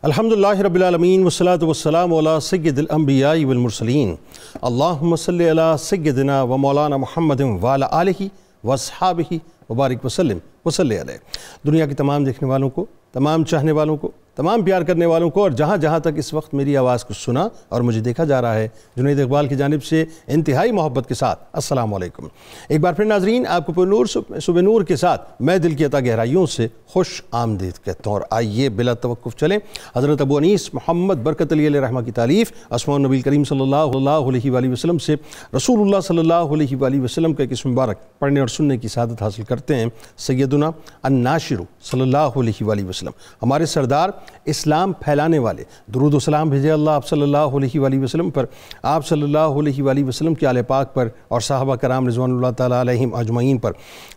الحمدللہ رب العالمین والصلاة والسلام علی سید الانبیاء والمرسلین اللہم صلی علی سیدنا و مولانا محمد وعلی آلہ واصحابہ وبارک وسلم وصلی علیہ۔ دنیا کے تمام دیکھنے والوں کو، تمام چاہنے والوں کو، تمام پیار کرنے والوں کو اور جہاں جہاں تک اس وقت میری آواز کو سنا اور مجھے دیکھا جا رہا ہے، جنید اقبال کی جانب سے انتہائی محبت کے ساتھ السلام علیکم۔ ایک بار پھر ناظرین، آپ کو پر نور صبح نور کے ساتھ میں دل کی عطا گہرائیوں سے خوش آمدید کہتا ہوں، اور آئیے بلا توقف چلیں حضرت ابو انیس محمد برکت علی علیہ رحمہ کی تالیف اسماء النبی کریم صلی اللہ علیہ وآلہ وسلم سے رسول اللہ صلی اللہ علیہ وآلہ وسلم کا ایک اسم مبارک پڑھنے اور سننے کی سعادت حاصل کرتے ہیں۔ سیدنا الناشر صلی اللہ علیہ وآلہ وسلم، ہمارے سردار، اسلام پھیلانے والے، درود و سلام بھیجے اللہ آپ صلی اللہ علیہ وآلہ وسلم پر، آپ صلی اللہ علیہ وآلہ وسلم کے آل پاک پر اور صحابہ کرام رضوان اللہ تعالیٰ علیہم اجمعین پر۔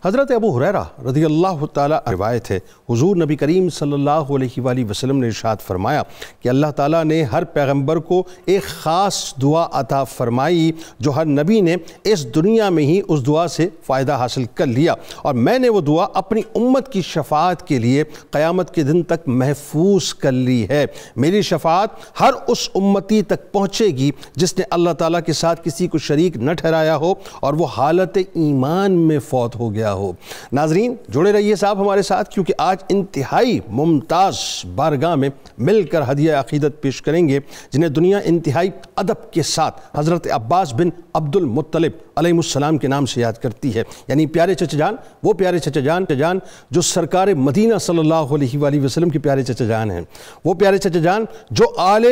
حضرت ابو ہریرہ رضی اللہ تعالیٰ روایت ہے، حضور نبی کریم صلی اللہ علیہ وآلہ وسلم نے ارشاد فرمایا کہ اللہ تعالیٰ نے ہر پیغمبر کو ایک خاص دعا عطا فرمائی جو ہر نبی نے اس دنیا میں ہی اس دعا سے فائدہ حاصل کر لیا، اور میں نے وہ دعا اپنی امت کی شفاعت کے لیے قیامت کے دن تک محفوظ کر لی ہے۔ میری شفاعت ہر اس امتی تک پہنچے گی جس نے اللہ تعالیٰ کے ساتھ کسی کو شریک نہ ٹھہرایا ہو اور وہ حالت ایمان میں فوت ہو گیا ہو۔ ناظرین جڑے رہیے صاحب ہمارے ساتھ، کیونکہ آج انتہائی ممتاز بارگاہ میں مل کر ہدیہ عقیدت پیش کریں گے جنہیں دنیا انتہائی ادب کے ساتھ حضرت عباس بن عبد المطلب علیہ السلام کے نام سے یاد کرتی ہے، یعنی پیارے چچا جان، وہ پیارے چچا جان جو سرکار مدینہ صلی اللہ علیہ وآلہ وسلم کے پیارے چچا جان ہیں، وہ پیارے چچا جان جو آل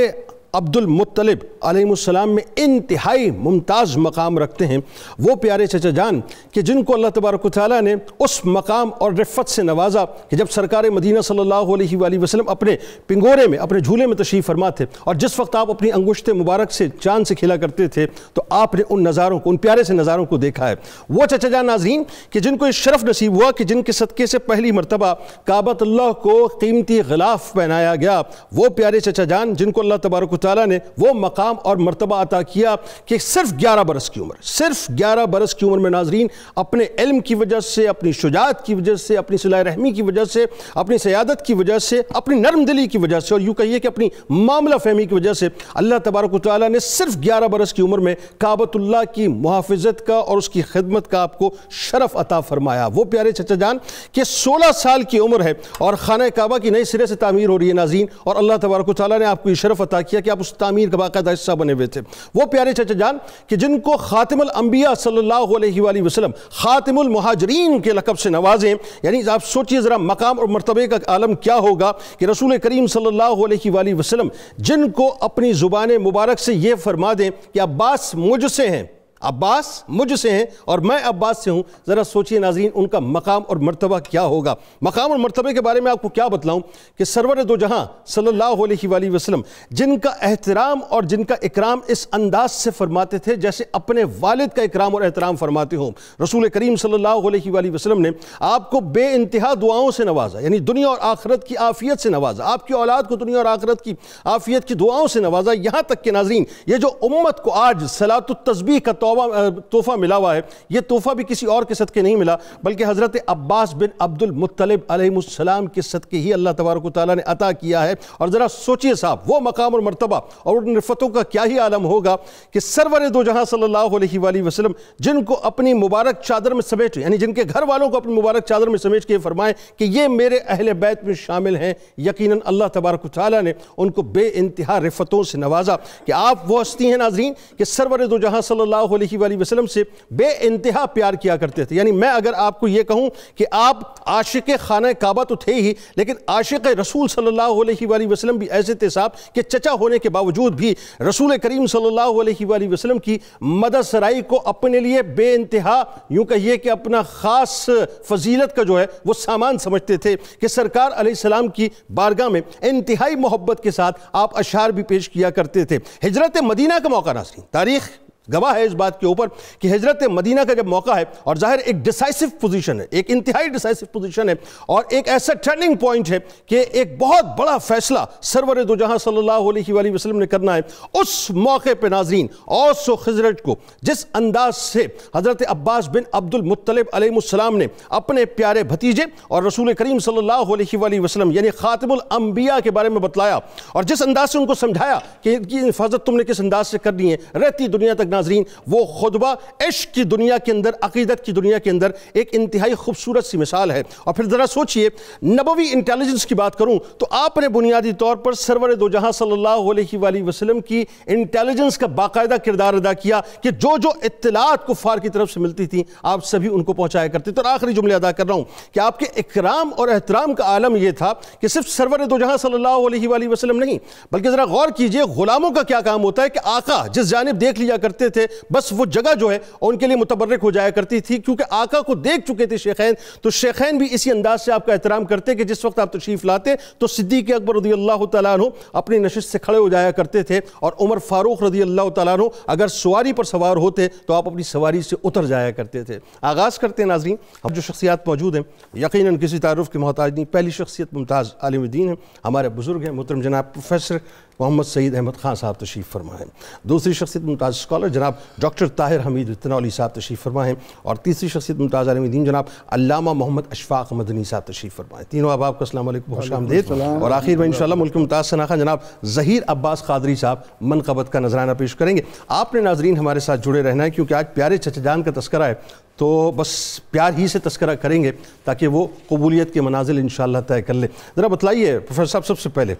عبد المطلب علیہ السلام میں انتہائی ممتاز مقام رکھتے ہیں، وہ پیارے چچا جان کہ جن کو اللہ تبارک و تعالیٰ نے اس مقام اور رفت سے نوازا کہ جب سرکار مدینہ صلی اللہ علیہ وآلہ وسلم اپنے پنگورے میں، اپنے جھولے میں تشریف فرما تھے، اور جس وقت آپ اپنی انگشت مبارک سے چاند سے کھلا کرتے تھے تو آپ نے ان نظاروں کو، ان پیارے سے نظاروں کو دیکھا ہے۔ وہ چچا جان ناظرین کہ جن کو یہ شرف نصیب ہوا کہ جن کے صدقے سے پہلی مرتبہ کعبۃ اللہ کو قیمتی غلاف پہنایا گیا، وہ پیارے چچا جان جن کو اللہ تبارک و تعالیٰ نے وہ مقام اور مرتبہ عطا کیا کہ صرف 11 برس کی عمر میں ناظرین اپنے علم کی وجہ سے، اپنی شجاعت کی وجہ سے، اپنی صلہ رحمی کی وجہ سے، اپنی سیادت کی وجہ سے، اپنی نرم دلی کی وجہ سے، اور یوں کہیے کہ اپنی معاملہ فہمی کی وجہ سے اللہ تبارک و تعالیٰ نے صرف 11 برس کی عمر میں کعبۃ اللہ کی محافظت کا اور اس کی خدمت کا آپ کو شرف عطا فرمایا۔ وہ پیارے چچا جان کہ 16 سال کی عمر ہے اور خانہ کعبہ کی نئے سرے سے تعمیر ہو رہی ہے ناظرین، اور اللہ تبارک و تعالیٰ نے آپ کو یہ شرف عطا کیا کہ آپ اس تعمیر کا باقاعدہ حصہ بنے ہوئے تھے۔ وہ پیارے چچا جان کہ جن کو خاتم الانبیاء صلی اللہ علیہ وآلہ وسلم خاتم المہاجرین کے لقب سے نوازیں، یعنی آپ سوچئے ذرا مقام اور مرتبے کا عالم کیا ہوگا کہ رسول کریم صلی اللہ علیہ وآلہ وسلم جن کو اپنی زبان مبارک سے یہ فرما دیں کہ عباس مجھ سے ہیں، عباس مجھ سے ہیں اور میں عباس سے ہوں، ذرا سوچئے ناظرین ان کا مقام اور مرتبہ کیا ہوگا۔ مقام اور مرتبے کے بارے میں آپ کو کیا بتلاؤں کہ سرور دو جہاں صلی اللہ علیہ وآلہ وسلم جن کا احترام اور جن کا اکرام اس انداز سے فرماتے تھے جیسے اپنے والد کا اکرام اور احترام فرماتے ہوں۔ رسول کریم صلی اللہ علیہ وآلہ وسلم نے آپ کو بے انتہا دعاؤں سے نوازا، یعنی دنیا اور آخرت کی عافیت سے نوازا، آپ کی اولاد کو دنیا اور آخرت کی عافیت کی دعاؤں سے نوازا، یہاں تک کہ ناظرین یہ جو امت کو آج صلاۃ التسبیح کا تحفہ ملا ہوا ہے، یہ تحفہ بھی کسی اور کے صدقے نہیں ملا بلکہ حضرت عباس بن عبد المطلب علیہ السلام کے صدقے ہی اللہ تبارک و تعالیٰ نے عطا کیا ہے۔ اور ذرا سوچئے صاحب وہ مقام اور مرتبہ اور ان رفتوں کا کیا ہی عالم ہوگا کہ سرور دو جہاں صلی اللہ علیہ وآلہ وسلم جن کو اپنی مبارک چادر میں سمیٹ، یعنی جن کے گھر والوں کو اپنی مبارک چادر میں سمیٹ کے فرمائیں کہ یہ میرے اہل بیت میں شامل ہیں، یقیناً اللہ تبارک و تعالیٰ نے ان کو بے انتہا رفتوں سے نوازا کہ آپ وہ ہستی ہیں ناظرین کہ سرور دو جہاں صلی اللہ علیہ وآلہ وسلم سے بے انتہا پیار کیا کرتے تھے۔ یعنی میں اگر آپ کو یہ کہوں کہ آپ عاشق خانہ کعبہ تو تھے ہی، لیکن عاشق رسول صلی اللہ علیہ وآلہ وسلم بھی ایسے تھے صاحب کہ چچا ہونے کے باوجود بھی رسول کریم صلی اللہ علیہ وآلہ وسلم کی مدد سرائی کو اپنے لیے بے انتہا یوں کہیے کہ اپنا خاص فضیلت کا جو ہے وہ سامان سمجھتے تھے کہ سرکار علیہ السلام کی بارگاہ میں انتہائی محبت کے ساتھ آپ اشعار بھی پیش کیا کرتے تھے۔ ہجرت مدینہ کا موقع ناظرین، تاریخ گواہ ہے اس بات کے اوپر کہ ہجرت مدینہ کا جب موقع ہے اور ظاہر ایک ڈیسائسو پوزیشن ہے، ایک انتہائی ڈیسائسو پوزیشن ہے اور ایک ایسا ٹرننگ پوائنٹ ہے کہ ایک بہت بڑا فیصلہ سرور دو جہاں صلی اللہ علیہ وآلہ وسلم نے کرنا ہے، اس موقع پہ ناظرین اوس و خزرج کو جس انداز سے حضرت عباس بن عبد المطلب علیہ السلام نے اپنے پیارے بھتیجے اور رسول کریم صلی اللہ علیہ وآلہ وسلم یعنی خاتم الانبیاء کے بارے میں بتلایا اور جس انداز سے ان کو سمجھایا کہ ان کی حفاظت تم نے کس انداز سے کرنی ہے رہتی دنیا تک، ناظرین وہ خطبہ عشق کی دنیا کے اندر، عقیدت کی دنیا کے اندر ایک انتہائی خوبصورت سی مثال ہے۔ اور پھر ذرا سوچئے، نبوی انٹیلیجنس کی بات کروں تو آپ نے بنیادی طور پر سرور دو جہاں صلی اللہ علیہ وآلہ وسلم کی انٹیلیجنس کا باقاعدہ کردار ادا کیا کہ جو اطلاعات کفار کی طرف سے ملتی تھیں آپ سبھی ان کو پہنچایا کرتے تھے۔ اور آخری جملے ادا کر رہا ہوں کہ آپ کے اکرام اور احترام کا عالم یہ تھا کہ صرف سرور دو جہاں صلی اللہ علیہ وآلہ وسلم نہیں بلکہ ذرا غور کیجئے غلاموں کا کیا کام ہوتا ہے کہ آقا جس جانب دیکھ لیا کرتے تھے بس وہ جگہ جو ہے ان کے لیے متبرک ہو جایا کرتی تھی، کیونکہ آقا کو دیکھ چکے تھے شیخین، تو شیخین بھی اسی انداز سے آپ کا احترام کرتے کہ جس وقت آپ تشریف لاتے تو صدیق اکبر رضی اللہ تعالیٰ عنہ اپنی نشست سے کھڑے ہو جایا کرتے تھے اور عمر فاروق رضی اللہ تعالیٰ عنہ اگر سواری پر سوار ہوتے تو آپ اپنی سواری سے اتر جایا کرتے تھے۔ آغاز کرتے ہیں ناظرین، ہم جو شخصیات موجود ہیں یقیناً کسی تعارف کے محتاج نہیں، پہلی شخصیت ممتاز عالم دین ہیں، ہمارے بزرگ ہیں محترم جناب پروفیسر محمد سعید احمد خان صاحب تشریف فرما ہیں۔ دوسری شخصیت ممتاز اسکالر جناب ڈاکٹر طاہر حمید تنولی صاحب تشریف فرما ہیں، اور تیسری شخصیت ممتاز عالم دین جناب علامہ محمد اشفاق مدنی صاحب تشریف فرما ہیں۔ تینوں احباب کو السلام علیکم، خوش آمدید۔ اور آخر میں انشاءاللہ ملک ممتاز سناخہ جناب ظہیر عباس قادری صاحب منقبت کا نذرانہ پیش کریں گے۔ آپ نے ناظرین ہمارے ساتھ جڑے رہنا ہے کیونکہ آج پیارے چچا جان کا تذکرہ ہے تو بس پیار ہی سے تذکرہ کریں گے تاکہ وہ قبولیت کے منازل انشاءاللہ طے کر لے۔ ذرا بتلائیے پروفیسر صاحب، سب سے پہلے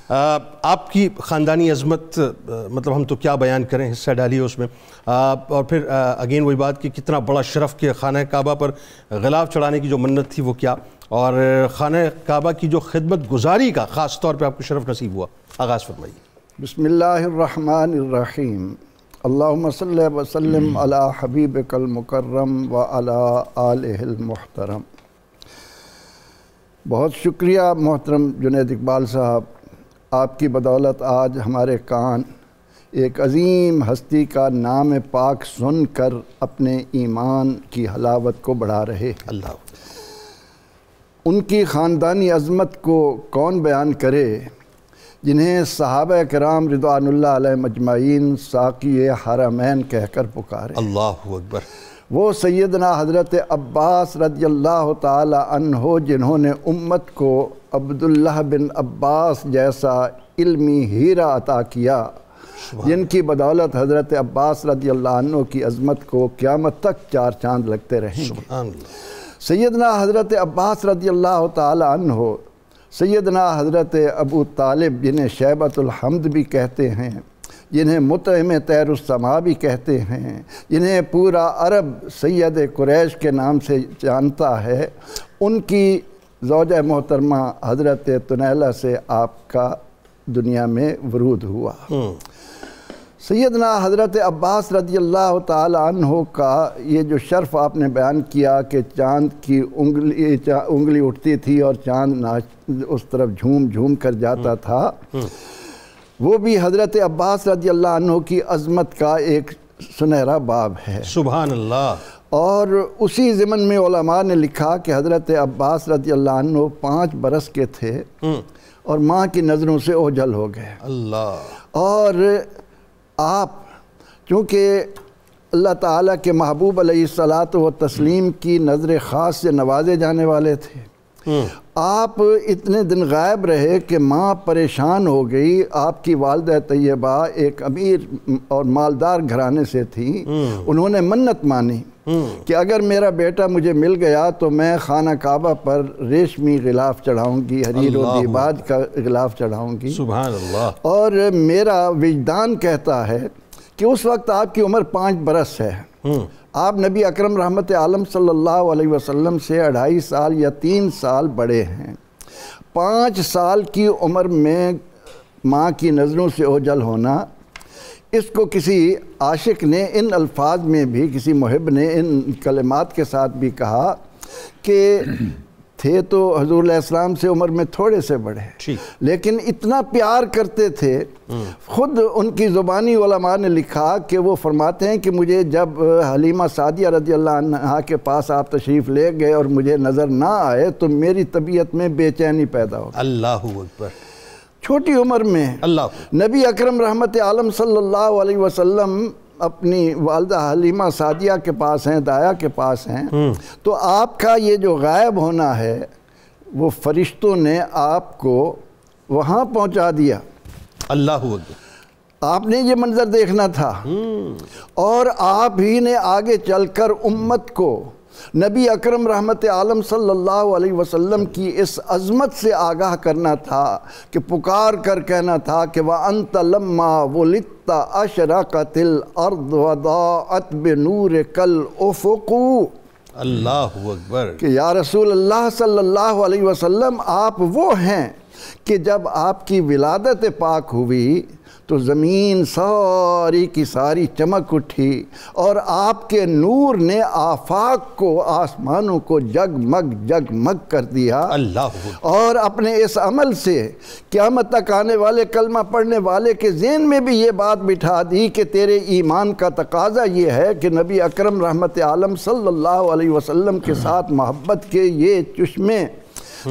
آپ کی خاندانی عظمت مطلب ہم تو کیا بیان کریں، حصہ ڈالیے اس میں، اور پھر اگین وہی بات کہ کتنا بڑا شرف کہ خانہ کعبہ پر غلاف چڑھانے کی جو منت تھی وہ کیا، اور خانہ کعبہ کی جو خدمت گزاری کا خاص طور پہ آپ کو شرف نصیب ہوا، آغاز فرمائیے۔ بسم اللہ الرحمن الرحیم، اللہم صلی وسلم علی حبیبک المکرم وعلی آلہ المحترم۔ بہت شکریہ محترم جنید اقبال صاحب، آپ کی بدولت آج ہمارے کان ایک عظیم ہستی کا نام پاک سن کر اپنے ایمان کی حلاوت کو بڑھا رہے۔ اللہ ان کی خاندانی عظمت کو کون بیان کرے جنہیں صحابہ کرام رضوان اللہ علیہ مجمعین ساقی حرمین کہہ کر پکارے۔ اللہ اکبر۔ وہ سیدنا حضرت عباس رضی اللہ تعالی عنہ جنہوں نے امت کو عبداللہ بن عباس جیسا علمی ہیرا عطا کیا، جن کی بدولت حضرت عباس رضی اللہ عنہ کی عظمت کو قیامت تک چار چاند لگتے رہیں گے۔ سبحان اللہ۔ سیدنا حضرت عباس رضی اللہ تعالی عنہ، سیدنا حضرت ابو طالب جنہیں شیبۃ الحمد بھی کہتے ہیں، جنہیں مطعم طیر السما بھی کہتے ہیں، جنہیں پورا عرب سید قریش کے نام سے جانتا ہے، ان کی زوجہ محترمہ حضرت تنیلہ سے آپ کا دنیا میں ورود ہوا۔ سیدنا حضرت عباس رضی اللہ تعالی عنہ کا یہ جو شرف آپ نے بیان کیا کہ چاند کی انگلی اٹھتی تھی اور چاند اس طرف جھوم جھوم کر جاتا تھا، وہ بھی حضرت عباس رضی اللہ عنہ کی عظمت کا ایک سنہرا باب ہے۔ سبحان اللہ۔ اور اسی ضمن میں علماء نے لکھا کہ حضرت عباس رضی اللہ عنہ 5 برس کے تھے اور ماں کی نظروں سے اوجھل ہو گئے۔ اللہ۔ اور آپ چونکہ اللہ تعالیٰ کے محبوب علیہ الصلاۃ والتسلیم کی نظر خاص سے نوازے جانے والے تھے، آپ اتنے دن غائب رہے کہ ماں پریشان ہو گئی۔ آپ کی والدہ طیبہ ایک امیر اور مالدار گھرانے سے تھی، انہوں نے منت مانی کہ اگر میرا بیٹا مجھے مل گیا تو میں خانہ کعبہ پر ریشمی غلاف چڑھاؤں گی، حریر و دیباج کا غلاف چڑھاؤں گی۔ سبحان اللہ۔ اور میرا وجدان کہتا ہے کہ اس وقت آپ کی عمر 5 برس ہے، آپ نبی اکرم رحمت عالم صلی اللہ علیہ وسلم سے 2.5 سال یا 3 سال بڑے ہیں۔ 5 سال کی عمر میں ماں کی نظروں سے اوجھل ہونا، اس کو کسی عاشق نے ان الفاظ میں بھی، کسی محب نے ان کلمات کے ساتھ بھی کہا کہ تھے تو حضور علیہ السلام سے عمر میں تھوڑے سے بڑے، لیکن اتنا پیار کرتے تھے. خود ان کی زبانی علماء نے لکھا کہ وہ فرماتے ہیں کہ مجھے جب حلیمہ سعدیہ رضی اللہ عنہا کے پاس آپ تشریف لے گئے اور مجھے نظر نہ آئے تو میری طبیعت میں بے چینی پیدا ہو. اللہ اکبر. چھوٹی عمر میں نبی اکرم رحمت عالم صلی اللہ علیہ وسلم اپنی والدہ حلیمہ سعدیہ کے پاس ہیں، دایا کے پاس ہیں، تو آپ کا یہ جو غائب ہونا ہے وہ فرشتوں نے آپ کو وہاں پہنچا دیا. اللہ اکبر. آپ نے یہ منظر دیکھنا تھا اور آپ ہی نے آگے چل کر امت کو نبی اکرم رحمت عالم صلی اللہ علیہ وسلم کی اس عظمت سے آگاہ کرنا تھا کہ پکار کر کہنا تھا کہ وَأَنْتَ لَمَّا وُلِدْتَ أَشْرَقَتِ الْأَرْضُ وَضَاءَتْ بِنُورِ كَالْأُفُقُ. اللہ اکبر. کہ یا رسول اللہ صلی اللہ علیہ وسلم آپ وہ ہیں کہ جب آپ کی ولادت پاک ہوئی تو زمین ساری کی ساری چمک اٹھی اور آپ کے نور نے آفاق کو، آسمانوں کو جگمگ جگمگ کر دیا. اور اپنے اس عمل سے قیامت تک آنے والے کلمہ پڑھنے والے کے ذہن میں بھی یہ بات بٹھا دی کہ تیرے ایمان کا تقاضا یہ ہے کہ نبی اکرم رحمت عالم صلی اللہ علیہ وسلم کے ساتھ محبت کے یہ چشمے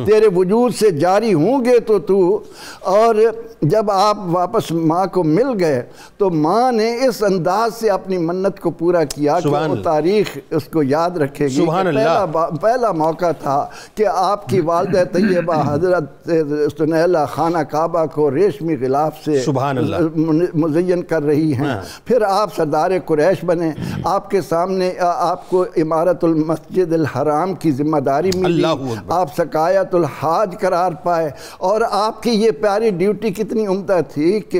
تیرے وجود سے جاری ہوں گے تو اور جب آپ واپس ماں کو مل گئے تو ماں نے اس انداز سے اپنی منت کو پورا کیا کہ وہ تاریخ اس کو یاد رکھے گی. پہلا موقع تھا کہ آپ کی والدہ طیبہ حضرت سنیلہ خانہ کعبہ کو ریشمی غلاف سے مزین کر رہی ہیں. پھر آپ سردار قریش بنے، آپ کے سامنے آپ کو امارت المسجد الحرام کی ذمہ داری ملی، آپ سقایت الحاج قرار پائے اور آپ کی یہ پیاری ڈیوٹی کتنی عمدہ تھی کہ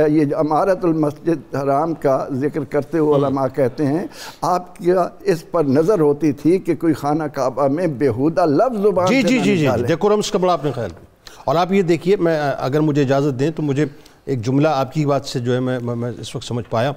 یہ امارت المسجد حرام کا ذکر کرتے ہوئے علماء کہتے ہیں آپ کیا اس پر نظر ہوتی تھی کہ کوئی خانہ کعبہ میں بیہودہ لفظ زبان سے نہ نکالے. ڈیکورمس کا بڑا آپ نے خیال کیا. اور آپ یہ دیکھیے، میں اگر مجھے اجازت دیں تو مجھے ایک جملہ آپ کی بات سے جو ہے میں اس وقت سمجھ پایا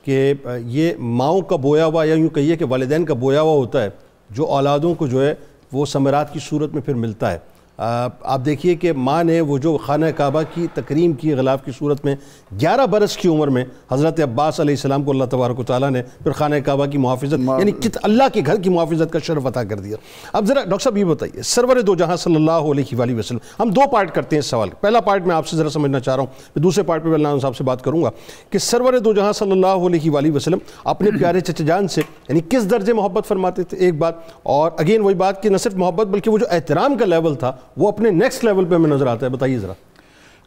کہ یہ ماؤں کا بویا ہوا، یا یوں کہیے کہ والدین کا بویا ہوا ہوتا ہے جو اولادوں کو جو ہے وہ ثمرات کی صورت میں پھر ملتا ہے. آپ دیکھیے کہ ماں نے وہ جو خانہ کعبہ کی تکریم کی غلاف کی صورت میں 11 برس کی عمر میں حضرت عباس علیہ السلام کو اللہ تبارک و تعالیٰ نے پھر خانہ کعبہ کی محافظت، یعنی اللہ کے گھر کی محافظت کا شرف عطا کر دیا. اب ذرا ڈاکٹر صاحب یہ بتائیے، سرور دو جہاں صلی اللہ علیہ وآلہ وسلم، ہم دو پارٹ کرتے ہیں اس سوال. پہلا پارٹ میں آپ سے ذرا سمجھنا چاہ رہا ہوں، پھر دوسرے پارٹ پہ اللہ صاحب سے بات کروں گا کہ سرور دو جہاں صلی اللہ علیہ وآلہ وسلم اپنے پیارے چچا جان سے یعنی کس درجے محبت فرماتے تھے، ایک بات. اور اگین وہی بات کہ نہ صرف محبت بلکہ وہ جو احترام کا لیول تھا وہ اپنے نیکسٹ لیول پہ ہمیں نظر آتا ہے. بتائیے ذرا.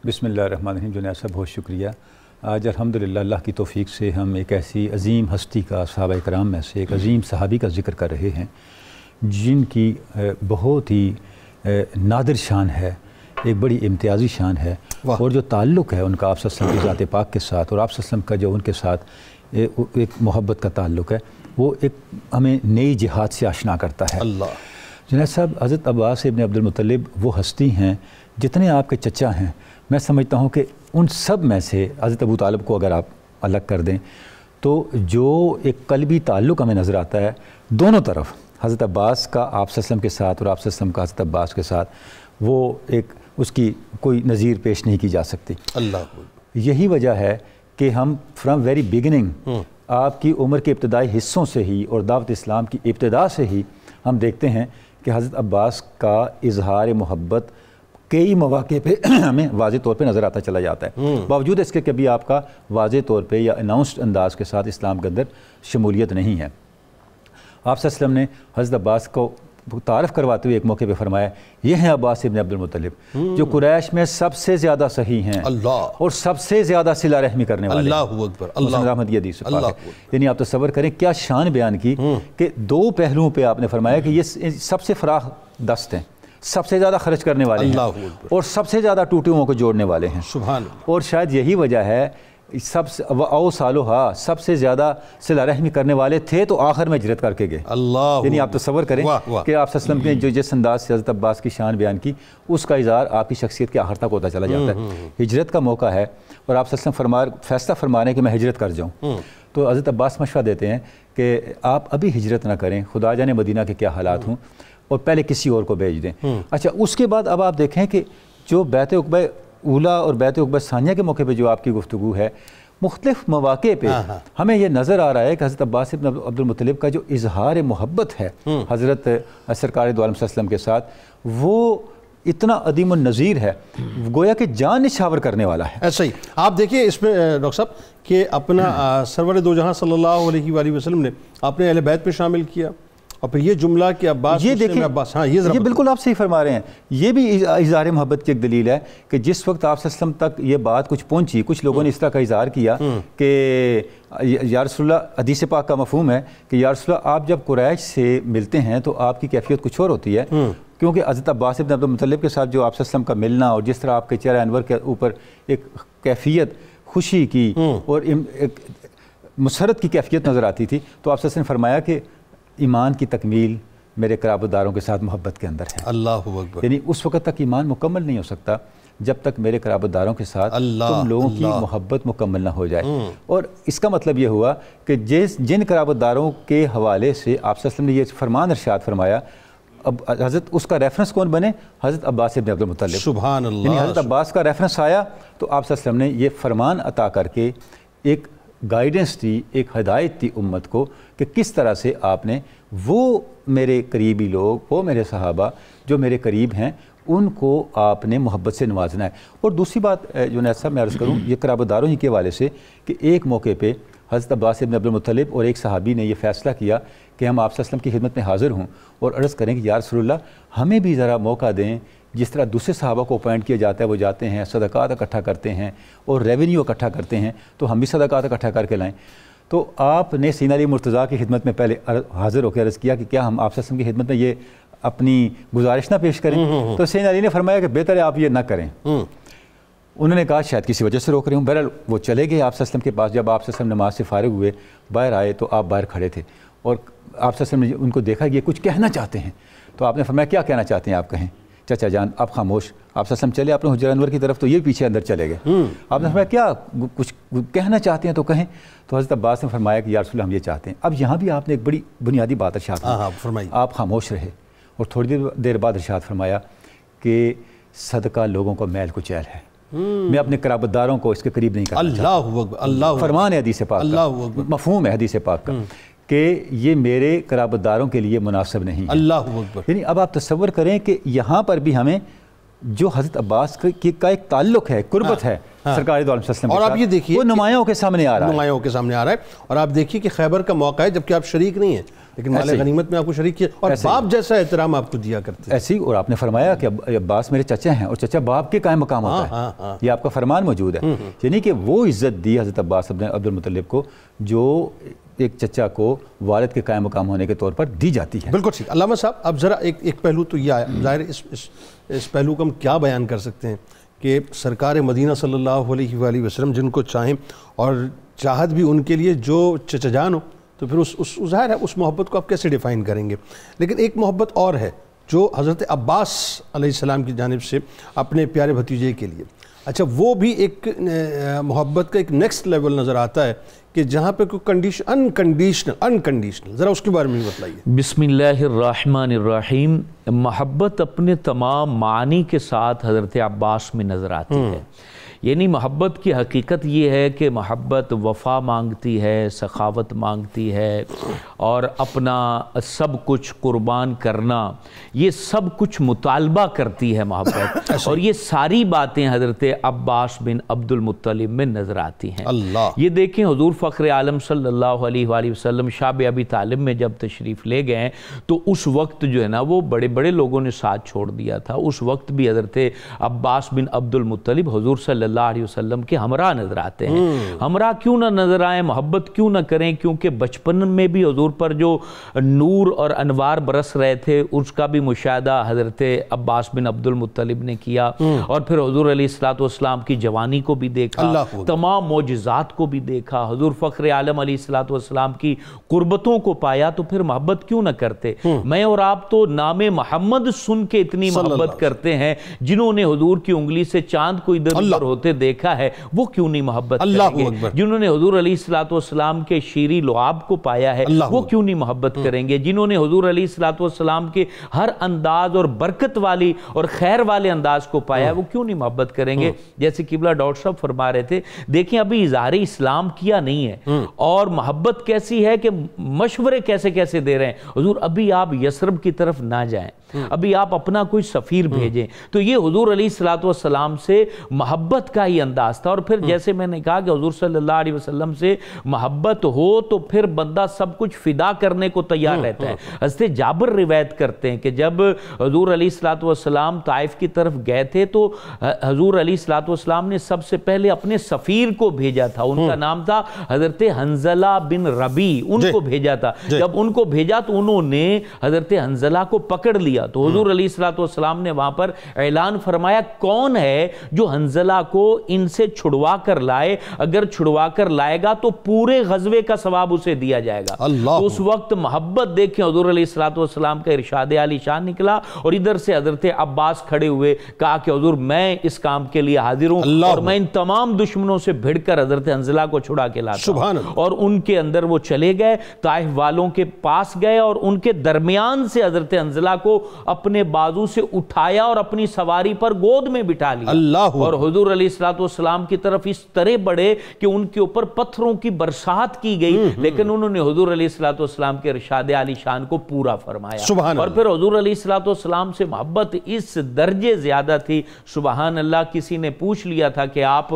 بسم اللہ الرحمن الرحیم. جنید صاحب بہت شکریہ. آج الحمدللہ اللہ کی توفیق سے ہم ایک ایسی عظیم ہستی کا، صحابہ کرام میں سے ایک عظیم صحابی کا ذکر کر رہے ہیں جن کی بہت ہی نادر شان ہے، ایک بڑی امتیازی شان ہے. اور جو تعلق ہے ان کا آپ صلی اللہ علیہ وسلم کی ذات پاک کے ساتھ اور آپ صلی اللہ علیہ وسلم کا جو ان کے ساتھ ایک محبت کا تعلق ہے، وہ ایک ہمیں نئی جہاد سے آشنا کرتا ہے. جنید صاحب، حضرت عباس ابن عبد المطلب وہ ہستی ہیں، جتنے آپ کے چچا ہیں میں سمجھتا ہوں کہ ان سب میں سے حضرت ابو طالب کو اگر آپ الگ کر دیں تو جو ایک قلبی تعلق ہمیں نظر آتا ہے دونوں طرف، حضرت عباس کا آپ صلی اللہ علیہ وسلم کے ساتھ اور آپ صلی اللہ علیہ وسلم کا حضرت عباس کے ساتھ، وہ ایک اس کی کوئی نظیر پیش نہیں کی جا سکتی. یہی وجہ ہے کہ ہم فرام ویری بگننگ آپ کی عمر کے ابتدائی حصوں سے ہی اور دعوت اسلام کی ابتدا سے ہی ہم دیکھتے ہیں کہ حضرت عباس کا اظہار محبت کئی مواقع پہ ہمیں واضح طور پہ نظر آتا چلا جاتا ہے، باوجود اس کے کبھی آپ کا واضح طور پہ یا اناؤنسڈ انداز کے ساتھ اسلام کے اندر شمولیت نہیں ہے. آپ صلی اللہ علیہ وسلم نے حضرت عباس کو تعارف کرواتے ہوئے ایک موقع پہ فرمایا، یہ ہیں عباس ابن عبد المطلب جو قریش میں سب سے زیادہ صحیح ہیں اور سب سے زیادہ صلہ رحمی کرنے والے. اللہ اکبر. یعنی آپ تصور کریں کیا شان بیان کی کہ دو پہلوؤں پہ آپ نے فرمایا کہ یہ سب سے فراخ دست ہیں، سب سے زیادہ خرچ کرنے والے ہیں اور سب سے زیادہ ٹوٹیوں کو جوڑنے والے ہیں. اور شاید یہی وجہ ہے سب سے سب سے زیادہ صلہ رحمی کرنے والے تھے تو آخر میں ہجرت کر کے گئے. یعنی آپ تصور کریں کہ آپ صلی اللہ علیہ وسلم نے جو جس انداز سے حضرت عباس کی شان بیان کی اس کا اظہار آپ کی شخصیت کے آخر تک ہوتا چلا جاتا ہے. ہجرت کا موقع ہے اور آپ صلی اللہ علیہ وسلم فیصلہ فرما رہے ہیں کہ میں ہجرت کر جاؤں، تو حضرت عباس مشورہ دیتے ہیں کہ آپ ابھی ہجرت نہ کریں، خدا جانے مدینہ کے کیا حالات ہوں. اور پہلے کسی اور کو بھیج دیں. اچھا اس کے بعد اب آپ دیکھیں کہ جو بیعت عقبہ اولیٰ اور بیعت عقبہ ثانیہ کے موقع پہ جو آپ کی گفتگو ہے، مختلف مواقع پہ ہمیں یہ نظر آ رہا ہے کہ حضرت عباس بن عبد المطلب کا جو اظہار محبت ہے حضرت سرکار دو عالم صلی اللہ علیہ وسلم کے ساتھ، وہ اتنا عدیم النظیر ہے، گویا کہ جان نچھاور کرنے والا ہے. ایسا ہی آپ دیکھیے اس میں ڈاکٹر صاحب کہ اپنا سرور دو جہاں صلی اللہ علیہ وآلہ وسلم نے اپنے اہل بیت میں شامل کیا، اور پھر یہ جملہ کہ عباس یہ دیکھیں، عباس، ہاں یہ بالکل آپ صحیح فرما رہے ہیں. یہ بھی اظہار محبت کی ایک دلیل ہے کہ جس وقت آپ صلی اللہ علیہ وسلم تک یہ بات کچھ پہنچی، کچھ لوگوں نے اس طرح کا اظہار کیا کہ یا رسول اللہ، حدیث پاک کا مفہوم ہے کہ یا رسول اللہ آپ جب قریش سے ملتے ہیں تو آپ کی کیفیت کچھ اور ہوتی ہے، کیونکہ حضرت عباس بن عبد المطلب کے ساتھ جو آپ صلی اللہ علیہ وسلم کا ملنا اور جس طرح آپ کے چہرہ انور کے اوپر ایک کیفیت خوشی کی اور ایک مسرت کی کیفیت نظر آتی تھی، تو آپ صلی اللہ علیہ وسلم نے فرمایا کہ ایمان کی تکمیل میرے قرابت داروں کے ساتھ محبت کے اندر ہے. اللہ اکبر. یعنی اس وقت تک ایمان مکمل نہیں ہو سکتا جب تک میرے قرابت داروں کے ساتھ تم لوگوں کی محبت مکمل نہ ہو جائے. اور اس کا مطلب یہ ہوا کہ جن قرابت داروں کے حوالے سے آپ صلی اللہ علیہ وسلم نے یہ فرمان ارشاد فرمایا، اب حضرت اس کا ریفرنس کون بنے؟ حضرت عباس بن عبد المطلب. سبحان اللہ. یعنی حضرت عباس کا ریفرنس آیا تو آپ صلی اللہ علیہ وسلم نے یہ فرمان عطا کر کے ایک گائیڈنس دی، ایک ہدایت دی امت کو کہ کس طرح سے آپ نے وہ میرے قریبی لوگ، وہ میرے صحابہ جو میرے قریب ہیں، ان کو آپ نے محبت سے نوازنا ہے. اور دوسری بات جو نیت صاحب میں عرض کروں یہ قرابت داروں ہی کے حوالے سے کہ ایک موقع پہ حضرت عباس بن عبد المطلب اور ایک صحابی نے یہ فیصلہ کیا کہ ہم آپ صلی اللہ علیہ وسلم کی خدمت میں حاضر ہوں اور عرض کریں کہ یا رسول اللہ ہمیں بھی ذرا موقع دیں، جس طرح دوسرے صحابہ کو اپوائنٹ کیا جاتا ہے، وہ جاتے ہیں صدقات اکٹھا کرتے ہیں اور ریونیو اکٹھا کرتے ہیں، تو ہم بھی صدقات اکٹھا کر کے لائیں. تو آپ نے سیدنا علی مرتضیٰ کی خدمت میں پہلے حاضر ہو کے عرض کیا کہ کیا ہم آپ صلی اللہ علیہ وسلم کی خدمت میں یہ اپنی گزارش نہ پیش کریں؟ تو سیدنا علی نے فرمایا کہ بہتر ہے آپ یہ نہ کریں. انہوں نے کہا شاید کسی وجہ سے روک رہے ہوں. بہرحال وہ چلے گئے آپ صلی اللہ علیہ وسلم کے پاس. جب آپ صلی اللہ علیہ وسلم نماز سے فارغ ہوئے باہر آئے تو آپ باہر کھڑے تھے اور آپ صلی اللہ علیہ وسلم نے ان کو دیکھا کہ یہ کچھ کہنا چاہتے ہیں. تو آپ نے فرمایا کیا کہنا چاہتے ہیں آپ کہیں. چچا جان آپ خاموش. آپ صلی اللہ علیہ وسلم چلے اپنے حجرہ انور کی طرف تو یہ پیچھے اندر چلے گئے. آپ نے فرمایا کیا کچھ کہنا چاہتے ہیں تو کہیں. تو حضرت عباس نے فرمایا کہ یا رسول اللہ ہم یہ چاہتے ہیں. اب یہاں بھی آپ نے ایک بڑی بنیادی بات ارشاد فرمائی. آپ خاموش رہے اور تھوڑی دیر بعد ارشاد فرمایا کہ صدقہ لوگوں کو میل کچیل ہے، میں اپنے قرابت داروں کو اس کے قریب نہیں کرنا چاہتا. اللہ فرمان ہے حدیث پاک کا، مفہوم ہے حدیث پاک کا کہ یہ میرے قرابت داروں کے لیے مناسب نہیں. اللہ اکبر. یعنی اب آپ تصور کریں کہ یہاں پر بھی ہمیں جو حضرت عباس کا ایک تعلق ہے، قربت ہے سرکار دو عالم صلی اللہ علیہ وسلم، اور آپ یہ دیکھیے وہ نمایاں کے سامنے آ رہا ہے. اور آپ دیکھیے کہ خیبر کا موقع ہے جبکہ آپ شریک نہیں ہیں لیکن مال غنیمت میں آپ کو شریک کیا اور باپ جیسا احترام آپ کو دیا کرتے ہیں. ایسی اور آپ نے فرمایا کہ عباس میرے چچا ہیں اور چچا باپ کے قائم مقام ہوتا ہے. یہ آپ کا فرمان موجود ہے. یعنی کہ وہ عزت دی حضرت عباس بن عبد المطلب کو جو ایک چچا کو والد کے قائم مقام ہونے کے طور پر دی جاتی ہے. بالکل ٹھیک. علامہ صاحب اب ذرا ایک پہلو تو یہ آیا، ظاہر اس پہلو کو ہم کیا بیان کر سکتے ہیں کہ سرکار مدینہ صلی اللہ علیہ وآلہ وسلم جن کو چاہیں اور چاہت بھی ان کے لیے جو چچا جان ہو، تو پھر ظاہر ہے اس محبت کو آپ کیسے ڈیفائن کریں گے. لیکن ایک محبت اور ہے جو حضرت عباس علیہ السلام کی جانب سے اپنے پیارے بھتیجے کے لیے. اچھا وہ بھی ایک محبت کا ایک نیکسٹ لیول نظر آتا ہے کہ جہاں پہ کوئی انکنڈیشنل ذرا اس کے بارے میں بھی بتلائیے. بسم اللہ الرحمن الرحیم. محبت اپنے تمام معنی کے ساتھ حضرت عباس میں نظر آتی ہے. یعنی محبت کی حقیقت یہ ہے کہ محبت وفا مانگتی ہے، سخاوت مانگتی ہے اور اپنا سب کچھ قربان کرنا، یہ سب کچھ مطالبہ کرتی ہے محبت. اور یہ ساری باتیں حضرت عباس بن عبد المطلب میں نظر آتی ہیں. یہ دیکھیں حضور فخر عالم صلی اللہ علیہ وآلہ وسلم شاب ابی طالب میں جب تشریف لے گئے تو اس وقت جو ہے نا وہ بڑے بڑے لوگوں نے ساتھ چھوڑ دیا تھا. اس وقت بھی حضرت عباس بن عبد المطلب حضور صلی اللہ علیہ وسلم کے ہمراہ نظر آتے ہیں. ہمراہ کیوں نہ نظر آئیں، محبت کیوں نہ کریں، کیونکہ بچپن میں بھی حضور پر جو نور اور انوار برس رہے تھے اس کا بھی مشاہدہ حضرت عباس بن عبد المطلب نے کیا. اور پھر حضور علیہ السلام کی جوانی کو بھی دیکھا، تمام معجزات کو بھی دیکھا، حضور فخر عالم علیہ السلام کی قربتوں کو پایا. تو پھر محبت کیوں نہ کرتے. میں اور آپ تو نام محمد سن کے اتنی محبت کرتے ہیں، جنہوں نے حضور کی انگلی سے چاند کو ادھر ادھر ہوتے دیکھا ہے وہ کیوں نہیں محبت اللہ کریں گے؟ اکبر۔ جنہوں نے حضور علیہ الصلوۃ والسلام کے شیریں لعاب کو پایا ہے وہ کیوں نہیں محبت کریں گے؟ جنہوں نے حضور علیہ الصلوۃ والسلام کے ہر انداز اور برکت والی اور خیر والے انداز کو پایا ہے وہ کیوں نہیں محبت کریں گے؟ جیسے قبلہ ڈاکٹر صاحب فرما رہے تھے، دیکھیں ابھی اظہار اسلام کیا نہیں ہے اور محبت کیسی ہے کہ مشورے کیسے کیسے دے رہے ہیں۔ حضور ابھی آپ یثرب کی طرف نہ جائیں، ابھی آپ اپنا کوئی سفیر بھیجیں۔ تو یہ حضور علیہ الصلوۃ والسلام سے محبت کا ہی انداز تھا۔ اور پھر جیسے میں نے کہا کہ حضور صلی اللہ علیہ وسلم سے محبت ہو تو پھر بندہ سب کچھ فدا کرنے کو تیار رہتا ہے۔ حضرت جابر روایت کرتے ہیں کہ جب حضور علیہ الصلوۃ والسلام طائف کی طرف گئے تھے تو حضور علیہ الصلوۃ والسلام نے سب سے پہلے اپنے سفیر کو بھیجا تھا، ان کا نام تھا حضرت حنظلہ بن ربیع، ان کو بھیجا تھا۔ جب ان کو بھیجا تو انہوں نے حضرت حنظلہ کو پکڑ لیا تو حضور علیہ الصلوۃ والسلام نے وہاں پر اعلان فرمایا کون ہے جو حنظلہ کو ان سے چھڑوا کر لائے، اگر چھڑوا کر لائے گا تو پورے غزوے کا ثواب اسے دیا جائے گا۔ تو اس وقت محبت دیکھیں حضور علیہ الصلوۃ والسلام کا ارشاد عالی شان نکلا اور ادھر سے حضرت عباس کھڑے ہوئے، کہا کہ حضور میں اس کام کے لیے حاضر ہوں اور میں ان تمام دشمنوں سے بھڑ کر حضرت حنظلہ کو چھڑا کے لاتا ہوں۔ اور ان کے اندر وہ چلے گئے، طائف والوں کے پاس گئے اور ان کے درمیان سے حضرت حنظلہ کو اپنے بازو سے اٹھایا اور اپنی سواری پر گود میں بٹھا لیا اور حضور علیہ الصلوۃ والسلام کی طرف اس طرح بڑھے کہ ان کے اوپر پتھروں کی برسات کی گئی، لیکن انہوں نے حضور علیہ الصلوۃ والسلام کے ارشاد عالی شان کو پورا فرمایا۔ اور پھر حضور علیہ الصلوۃ والسلام سے محبت اس درجے زیادہ تھی، سبحان اللہ، کسی نے پوچھ لیا تھا کہ آپ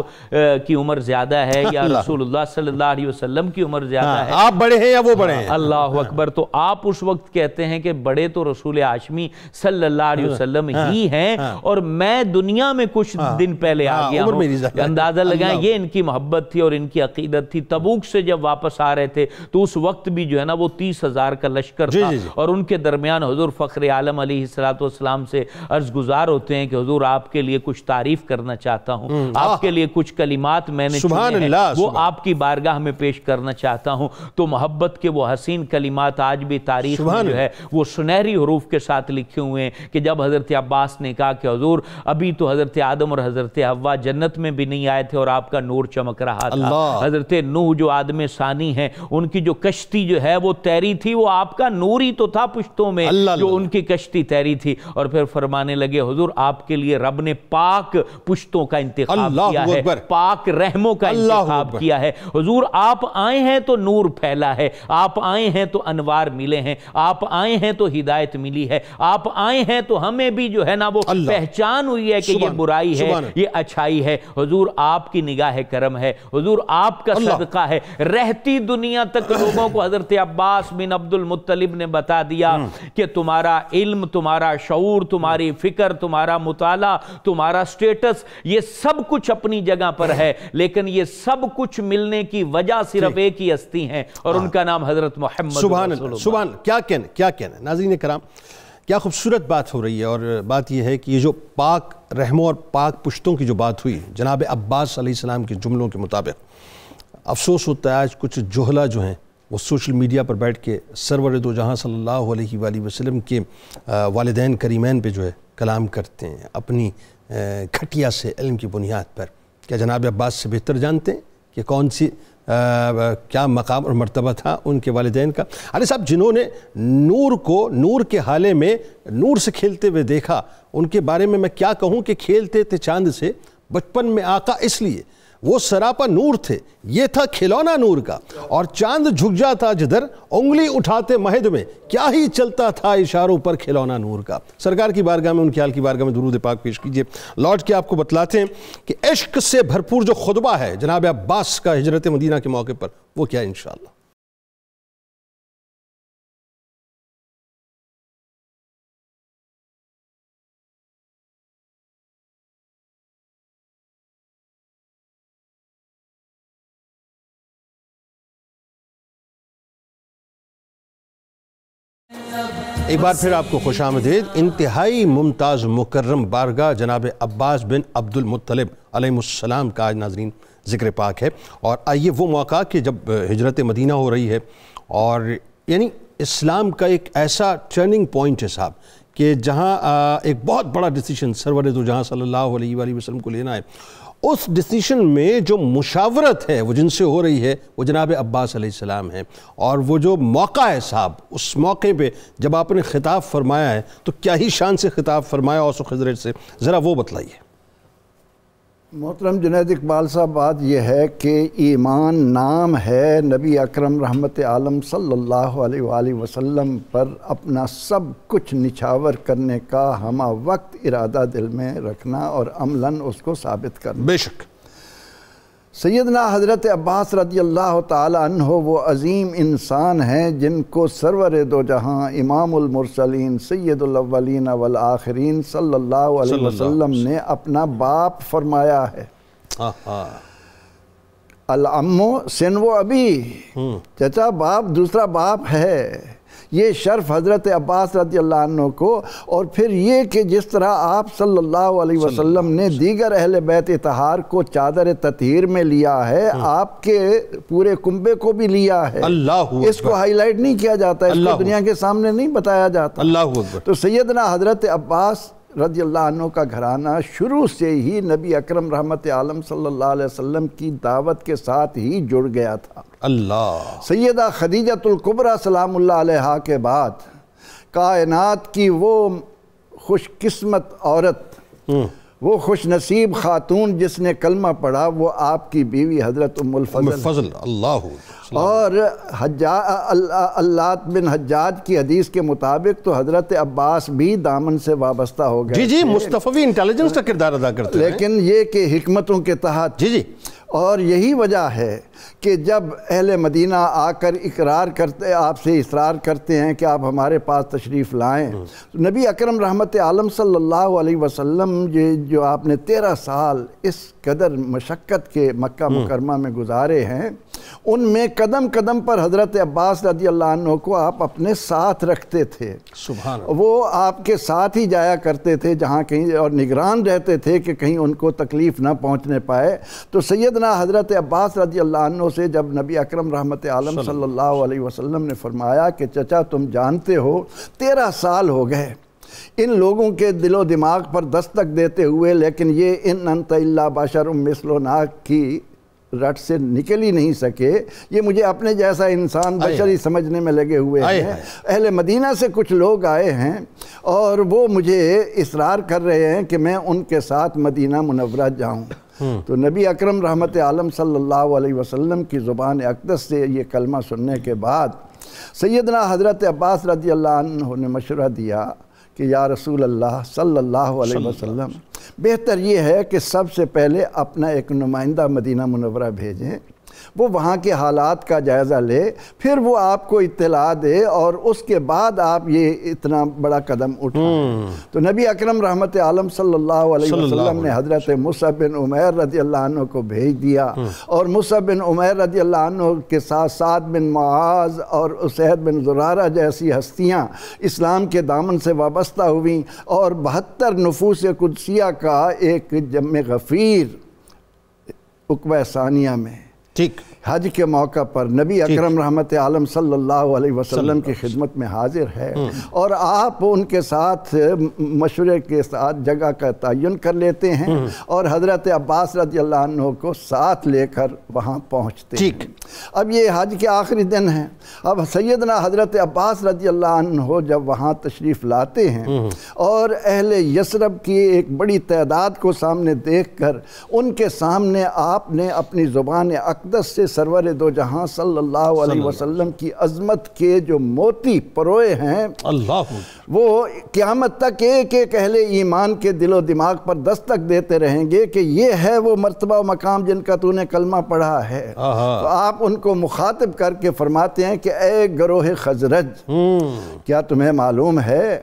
کی عمر زیادہ ہے یا رسول اللہ صلی اللہ علیہ وسلم کی عمر زیادہ ہے، آپ بڑے ہیں یا وہ بڑے ہیں؟ اللہ اکبر۔ تو آپ اس وقت کہتے ہیں کہ بڑے تو رسول ہاشمی صلی اللہ علیہ وسلم ہی ہیں اور میں دنیا میں کچھ دن پہلے آ گیا ہوں۔ اندازہ لگائیں یہ ان کی محبت تھی اور ان کی عقیدت تھی۔ تبوک سے جب واپس آ رہے تھے تو اس وقت بھی جو ہے نا وہ 30,000 کا لشکر تھا اور ان کے درمیان حضور فخر عالم علیہ الصلوۃ والسلام سے عرض گزار ہوتے ہیں کہ حضور آپ کے لیے کچھ تعریف کرنا چاہتا ہوں، آپ کے لیے کچھ کلمات میں نے چنے ہیں وہ آپ کی بارگاہ میں پیش کرنا چاہتا ہوں۔ تو محبت کے وہ حسین کلمات آج بھی تاریخ میں جو ہے وہ سنہری حروف کے ساتھ لکھے ہوئے ہیں کہ جب حضرت عباس نے کہا کہ حضور ابھی تو حضرت آدم اور حضرت حوا جنت میں بھی نہیں آئے تھے اور آپ کا نور چمک رہا تھا، حضرت نوح جو آدم ثانی ہیں ان کی جو کشتی جو ہے وہ تیری تھی، وہ آپ کا نور ہی تو تھا پشتوں میں جو ان کی کشتی تیری تھی۔ اور پھر فرمانے لگے حضور آپ کے لیے رب نے پاک پشتوں کا انتخاب کیا ہے، پاک رحموں کا انتخاب کیا ہے۔ حضور آپ آئے ہیں تو نور پھیلا ہے، آپ آئے ہیں تو انوار ملے ہیں، آپ آئے ہیں تو ہدایت ملی ہے، آپ آئے ہیں تو ہمیں بھی جو ہے نا وہ پہچان ہوئی ہے کہ یہ برائی ہے یہ اچھائی ہے۔ حضور آپ کی نگاہ کرم ہے، حضور آپ کا صدقہ ہے۔ رہتی دنیا تک لوگوں کو حضرت عباس بن عبد المطلب نے بتا دیا کہ تمہارا علم، تمہارا شعور، تمہاری فکر، تمہارا مطالعہ، تمہارا سٹیٹس، یہ سب کچھ اپنی جگہ پر ہے، لیکن یہ سب کچھ ملنے کی وجہ صرف ایک ہی ہستی ہیں اور ان کا نام حضرت محمد سبحان اللہ۔ سبحان، کیا کہنا ناظرین کرام، کیا خوبصورت بات ہو رہی ہے۔ اور بات یہ ہے کہ یہ جو پاک رحموں اور پاک پشتوں کی جو بات ہوئی جناب عباس علیہ السلام کے جملوں کے مطابق، افسوس ہوتا ہے آج کچھ جہلہ جو ہیں وہ سوشل میڈیا پر بیٹھ کے سرور دو جہاں صلی اللہ علیہ وآلہ وسلم کے والدین کریمین پہ جو ہے کلام کرتے ہیں اپنی گھٹیا سے علم کی بنیاد پر۔ کیا جناب عباس سے بہتر جانتے ہیں کہ کون سی کیا مقام اور مرتبہ تھا ان کے والدین کا؟ علی صاحب، جنہوں نے نور کو نور کے حالے میں نور سے کھیلتے ہوئے دیکھا، ان کے بارے میں کیا کہوں کہ کھیلتے تھے چاند سے بچپن میں آقا، اس لیے وہ سراپا نور تھے، یہ تھا کھلونا نور کا، اور چاند جھک جاتا جدھر انگلی اٹھاتے مہد میں، کیا ہی چلتا تھا اشاروں پر کھلونا نور کا۔ سرکار کی بارگاہ میں، ان کی حال کی بارگاہ میں درود پاک پیش کیجئے۔ لوٹ کے آپ کو بتلاتے ہیں کہ عشق سے بھرپور جو خطبہ ہے جناب عباس کا ہجرت مدینہ کے موقع پر، وہ کیا انشاءاللہ۔ ایک بار پھر آپ کو خوش آمدید۔ انتہائی ممتاز مکرم بارگاہ جناب عباس بن عبد المطلب علیہ السلام کا آج ناظرین ذکر پاک ہے، اور آئیے وہ موقع کہ جب ہجرت مدینہ ہو رہی ہے اور یعنی اسلام کا ایک ایسا ٹرننگ پوائنٹ ہے صاحب کہ جہاں ایک بہت بڑا ڈیسیشن سرور دو جہاں صلی اللہ علیہ وآلہ وسلم کو لینا ہے، اس ڈیسیشن میں جو مشاورت ہے وہ جن سے ہو رہی ہے وہ جناب عباس علیہ السلام ہیں، اور وہ جو موقع ہے صاحب، اس موقع پہ جب آپ نے خطاب فرمایا ہے تو کیا ہی شان سے خطاب فرمایا اوس و خضرج سے، ذرا وہ بتلائیے۔ محترم جنید اقبال صاحب، بات یہ ہے کہ ایمان نام ہے نبی اکرم رحمت عالم صلی اللہ علیہ وآلہ وسلم پر اپنا سب کچھ نچھاور کرنے کا ہمہ وقت ارادہ دل میں رکھنا اور عملاً اس کو ثابت کرنا۔ بے شک سیدنا حضرت عباس رضی اللہ تعالی عنہ وہ عظیم انسان ہیں جن کو سرور دو جہاں امام المرسلین سید الاولین والآخرین صلی اللہ علیہ وسلم نے اپنا باپ فرمایا ہے۔ العمو سن و ابی، چچا باپ دوسرا باپ ہے، یہ شرف حضرت عباس رضی اللہ عنہ کو، اور پھر یہ کہ جس طرح آپ صلی اللہ علیہ وسلم نے دیگر اہل بیت اطہار کو چادر تطہیر میں لیا ہے، آپ کے پورے کنبے کو بھی لیا ہے۔ اس کو ہائی لائٹ نہیں کیا جاتا، اس کو دنیا کے سامنے نہیں بتایا جاتا۔ تو سیدنا حضرت عباس رضی اللہ عنہ کا گھرانہ شروع سے ہی نبی اکرم رحمت عالم صلی اللہ علیہ وسلم کی دعوت کے ساتھ ہی جڑ گیا تھا۔ سیدہ خدیجۃ الکبریٰ سلام اللہ علیہا کے بعد کائنات کی وہ خوش قسمت عورت، وہ خوش نصیب خاتون جس نے کلمہ پڑھا، وہ آپ کی بیوی حضرت ام الفضل اور اللات بن حجاج کی حدیث کے مطابق تو حضرت عباس بھی دامن سے وابستہ ہو گئے۔ جی مصطفی انٹیلیجنس کا کردار ادا کرتے ہیں، لیکن یہ کہ حکمتوں کے تحت، اور یہی وجہ ہے کہ جب اہل مدینہ آ کر آپ سے اصرار کرتے ہیں کہ آپ ہمارے پاس تشریف لائیں، نبی اکرم رحمت عالم صلی اللہ علیہ وسلم جو آپ نے 13 سال اس قدر مشقت کے مکہ مکرمہ میں گزارے ہیں، ان میں قدم قدم پر حضرت عباس رضی اللہ عنہ کو آپ اپنے ساتھ رکھتے تھے۔ سبحان اللہ۔ وہ آپ کے ساتھ ہی جایا کرتے تھے جہاں کہیں، اور نگران رہتے تھے کہ کہیں ان کو تکلیف نہ پہنچنے پائے۔ تو سیدنا حضرت عباس رضی اللہ عنہ سے جب نبی اکرم رحمت عالم صلی اللہ علیہ وسلم نے فرمایا کہ چچا تم جانتے ہو 13 سال ہو گئے ان لوگوں کے دل و دماغ پر دستک دیتے ہوئے، لیکن یہ ان انت الا بشر مثلنا کی رٹ سے نکل ہی نہیں سکے، یہ مجھے اپنے جیسا انسان بشری سمجھنے میں لگے ہوئے ہیں۔ اہل مدینہ سے کچھ لوگ آئے ہیں اور وہ مجھے اصرار کر رہے ہیں کہ میں ان کے ساتھ مدینہ منورہ جاؤں۔ تو نبی اکرم رحمت عالم صلی اللہ علیہ وسلم کی زبان اقدس سے یہ کلمہ سننے کے بعد سیدنا حضرت عباس رضی اللہ عنہ نے مشورہ دیا کہ یا رسول اللہ صلی اللہ علیہ وسلم، بہتر یہ ہے کہ سب سے پہلے اپنا ایک نمائندہ مدینہ منورہ بھیجیں، وہ وہاں کے حالات کا جائزہ لے، پھر وہ آپ کو اطلاع دے، اور اس کے بعد آپ یہ اتنا بڑا قدم اٹھائیں۔ تو نبی اکرم رحمت عالم صلی اللہ علیہ وسلم نے حضرت مصعب بن عمیر رضی اللہ عنہ کو بھیج دیا، اور مصعب بن عمیر رضی اللہ عنہ کے ساتھ سعد بن معاذ اور اسید بن زرارہ جیسی ہستیاں اسلام کے دامن سے وابستہ ہوئیں، اور 72 نفوس قدسیہ کا ایک جمع غفیر عقبہ ثانیہ میں حج کے موقع پر نبی اکرم رحمت عالم صلی اللہ علیہ وسلم کی خدمت میں حاضر ہے، اور آپ ان کے ساتھ مشورے کے ساتھ جگہ کا تعین کر لیتے ہیں اور حضرت عباس رضی اللہ عنہ کو ساتھ لے کر وہاں پہنچتے ہیں۔ اب یہ حج کے آخری دن ہیں، اب سیدنا حضرت عباس رضی اللہ عنہ جب وہاں تشریف لاتے ہیں اور اہل یثرب کی ایک بڑی تعداد کو سامنے دیکھ کر ان کے سامنے آپ نے اپنی زبان اقدس سے سرور دو جہاں صلی اللہ علیہ وسلم کی عظمت کے جو موتی پروئے ہیں، وہ قیامت تک ایک ایک اہل ایمان کے دل و دماغ پر دستک دیتے رہیں گے کہ یہ ہے وہ مرتبہ و مقام جن کا تو نے کلمہ پڑھا ہے۔ تو آپ ان کو مخاطب کر کے فرماتے ہیں کہ اے گروہ خزرج، کیا تمہیں معلوم ہے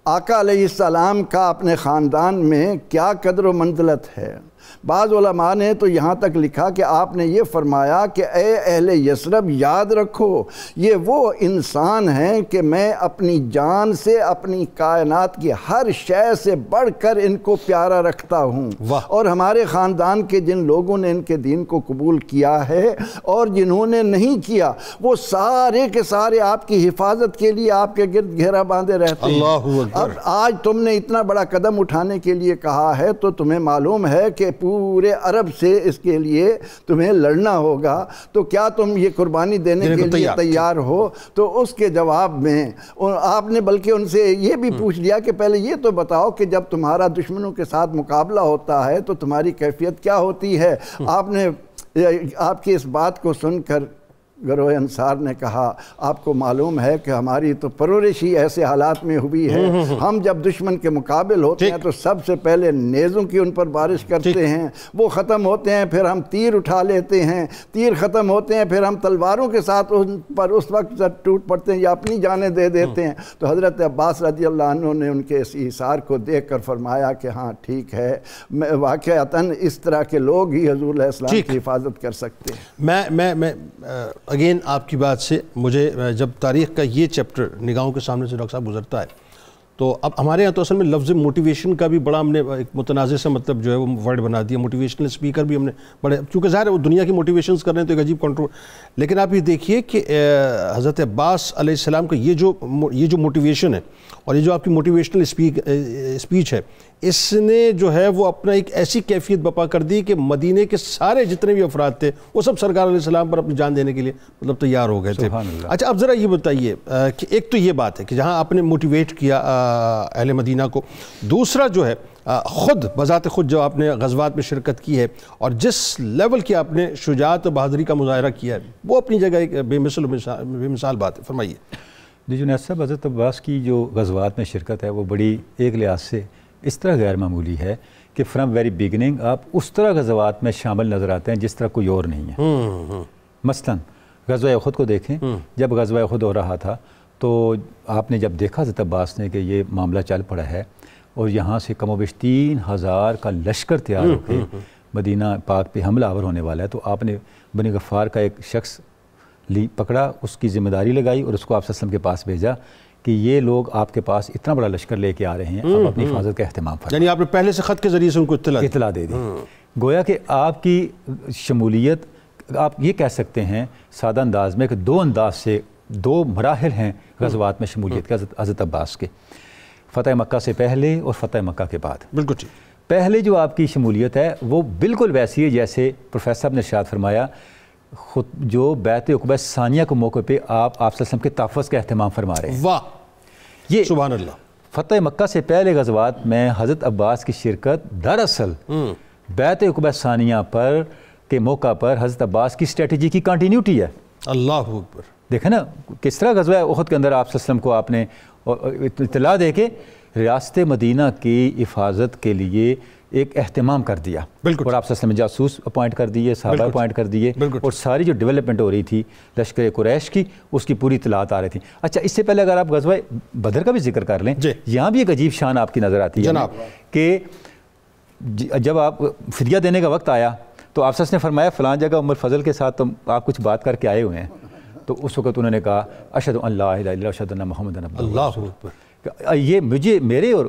آقا علیہ السلام کا اپنے خاندان میں کیا قدر و منزلت ہے؟ بعض علماء نے تو یہاں تک لکھا کہ آپ نے یہ فرمایا کہ اے اہل یثرب، یاد رکھو یہ وہ انسان ہیں کہ میں اپنی جان سے، اپنی کائنات کی ہر شے سے بڑھ کر ان کو پیارا رکھتا ہوں، اور ہمارے خاندان کے جن لوگوں نے ان کے دین کو قبول کیا ہے اور جنہوں نے نہیں کیا، وہ سارے کے سارے آپ کی حفاظت کے لیے آپ کے گرد گھیرا باندھے رہتے ہیں۔ اب آج تم نے اتنا بڑا قدم اٹھانے کے لیے کہا ہے تو تمہیں معلوم ہے کہ پورے عرب سے اس کے لیے تمہیں لڑنا ہوگا، تو کیا تم یہ قربانی دینے کے لیے تیار ہو؟ تو اس کے جواب میں آپ نے بلکہ ان سے یہ بھی پوچھ لیا کہ پہلے یہ تو بتاؤ کہ جب تمہارا دشمنوں کے ساتھ مقابلہ ہوتا ہے تو تمہاری کیفیت کیا ہوتی ہے؟ آپ کی اس بات کو سن کر گروہ انصار نے کہا آپ کو معلوم ہے کہ ہماری تو پرورش ہی ایسے حالات میں ہوئی ہے، ہم جب دشمن کے مقابل ہوتے ہیں تو سب سے پہلے نیزوں کی ان پر بارش کرتے ہیں، وہ ختم ہوتے ہیں، پھر ہم تیر اٹھا لیتے ہیں، تیر ختم ہوتے ہیں، پھر ہم تلواروں کے ساتھ ان پر اس وقت ٹوٹ پڑتے ہیں یا اپنی جانیں دے دیتے ہیں۔ تو حضرت عباس رضی اللہ عنہ نے ان کے اس ایثار کو دیکھ کر فرمایا کہ ہاں ٹھیک ہے، واقعتاً اس طرح کے لوگ ہی حضور علیہ السلام کی حفاظت کر سکتے ہیں۔ میں اگین آپ کی بات سے مجھے جب تاریخ کا یہ چیپٹر نگاہوں کے سامنے سے ڈاکٹر صاحب گزرتا ہے تو اب ہمارے یہاں تو اصل میں لفظ موٹیویشن کا بھی بڑا ہم نے ایک متنازع سے مطلب جو ہے وہ ورڈ بنا دیا، موٹیویشنل اسپیکر بھی ہم نے بڑے، چونکہ ظاہر ہے وہ دنیا کی موٹیویشنز کر رہے ہیں تو ایک عجیب کنٹرول، لیکن آپ یہ دیکھیے کہ حضرت عباس علیہ السلام کا یہ جو موٹیویشن ہے اور یہ جو آپ کی موٹیویشنل اسپیچ ہے، اس نے جو ہے وہ اپنا ایک ایسی کیفیت بپا کر دی کہ مدینے کے سارے جتنے بھی افراد تھے وہ سب سرکار علیہ السلام پر اپنی جان دینے کے لیے مطلب تیار ہو گئے تھے۔ اچھا اب ذرا یہ بتائیے کہ ایک تو یہ بات ہے کہ جہاں آپ نے موٹیویٹ کیا اہل مدینہ کو، دوسرا جو ہے خود بذات خود جو آپ نے غزوات میں شرکت کی ہے اور جس لیول کی آپ نے شجاعت و بہادری کا مظاہرہ کیا ہے وہ اپنی جگہ ایک بے مثال بات ہے، فرمائیے۔ جی جنید صاحب، حضرت عباس کی جو غزوات میں شرکت ہے وہ بڑی ایک لحاظ سے اس طرح غیر معمولی ہے کہ فرام ویری بگننگ آپ اس طرح غزوات میں شامل نظر آتے ہیں جس طرح کوئی اور نہیں ہے۔ مثلاً غزوہ احد کو دیکھیں، جب غزوہ احد ہو رہا تھا تو آپ نے جب دیکھا حضرت عباس نے کہ یہ معاملہ چل پڑا ہے اور یہاں سے کم و بیش 3000 کا لشکر تیار ہو کے مدینہ پاک پہ حملہ آور ہونے والا ہے، تو آپ نے بنی غفار کا ایک شخص پکڑا، اس کی ذمہ داری لگائی اور اس کو آپ صلی اللہ علیہ وسلم کے پاس بھیجا کہ یہ لوگ آپ کے پاس اتنا بڑا لشکر لے کے آ رہے ہیں، آپ اپنی حفاظت کا اہتمام فرمائیں۔ یعنی آپ نے پہلے سے خط کے ذریعے سے ان کو اطلاع دے دی۔ گویا کہ آپ کی شمولیت، آپ یہ کہہ سکتے ہیں سادہ انداز میں کہ دو انداز سے دو مراحل ہیں غزوات میں شمولیت کے حضرت عباس کے، فتح مکہ سے پہلے اور فتح مکہ کے بعد۔ بالکل ٹھیک۔ پہلے جو آپ کی شمولیت ہے وہ بالکل ویسی ہے جیسے پروفیسر صاحب نے ارشاد فرمایا، خود جو بیعت عقبہ ثانیہ کے موقع پہ آپ صلی اللہ علیہ وسلم کے تحفظ کا اہتمام فرما رہے ہیں۔ واہ، یہ سبحان اللہ۔ فتح مکہ سے پہلے غزوات میں حضرت عباس کی شرکت دراصل بیعت عقبہ ثانیہ پر کے موقع پر حضرت عباس کی اسٹریٹجی کی کنٹینیوٹی ہے۔ اللہ اکبر۔ دیکھیں نا کس طرح غزوہ احد کے اندر آپ صلی اللہ علیہ وسلم کو آپ نے اطلاع دے کے ریاست مدینہ کی حفاظت کے لیے ایک اہتمام کر دیا، بالکل، اور آپ صلی اللہ علیہ وسلم جاسوس اپوائنٹ کر دیے، صحابہ اپوائنٹ کر دیے، اور ساری جو ڈیولپمنٹ ہو رہی تھی لشکر قریش کی اس کی پوری اطلاعات آ رہی تھیں۔ اچھا، اس سے پہلے اگر آپ غزوہ بدر کا بھی ذکر کر لیں، یہاں بھی ایک عجیب شان آپ کی نظر آتی ہے کہ جب آپ فدیہ دینے کا وقت آیا تو آپ نے فرمایا فلاں جگہ عمر فضل کے ساتھ تم آپ کچھ بات کر کے آئے ہوئے ہیں، تو اس وقت انہوں نے کہا اشہد ان لا الہ الا اللہ اشہد ان محمد عبدہ اللہ اکبر۔ یہ میرے اور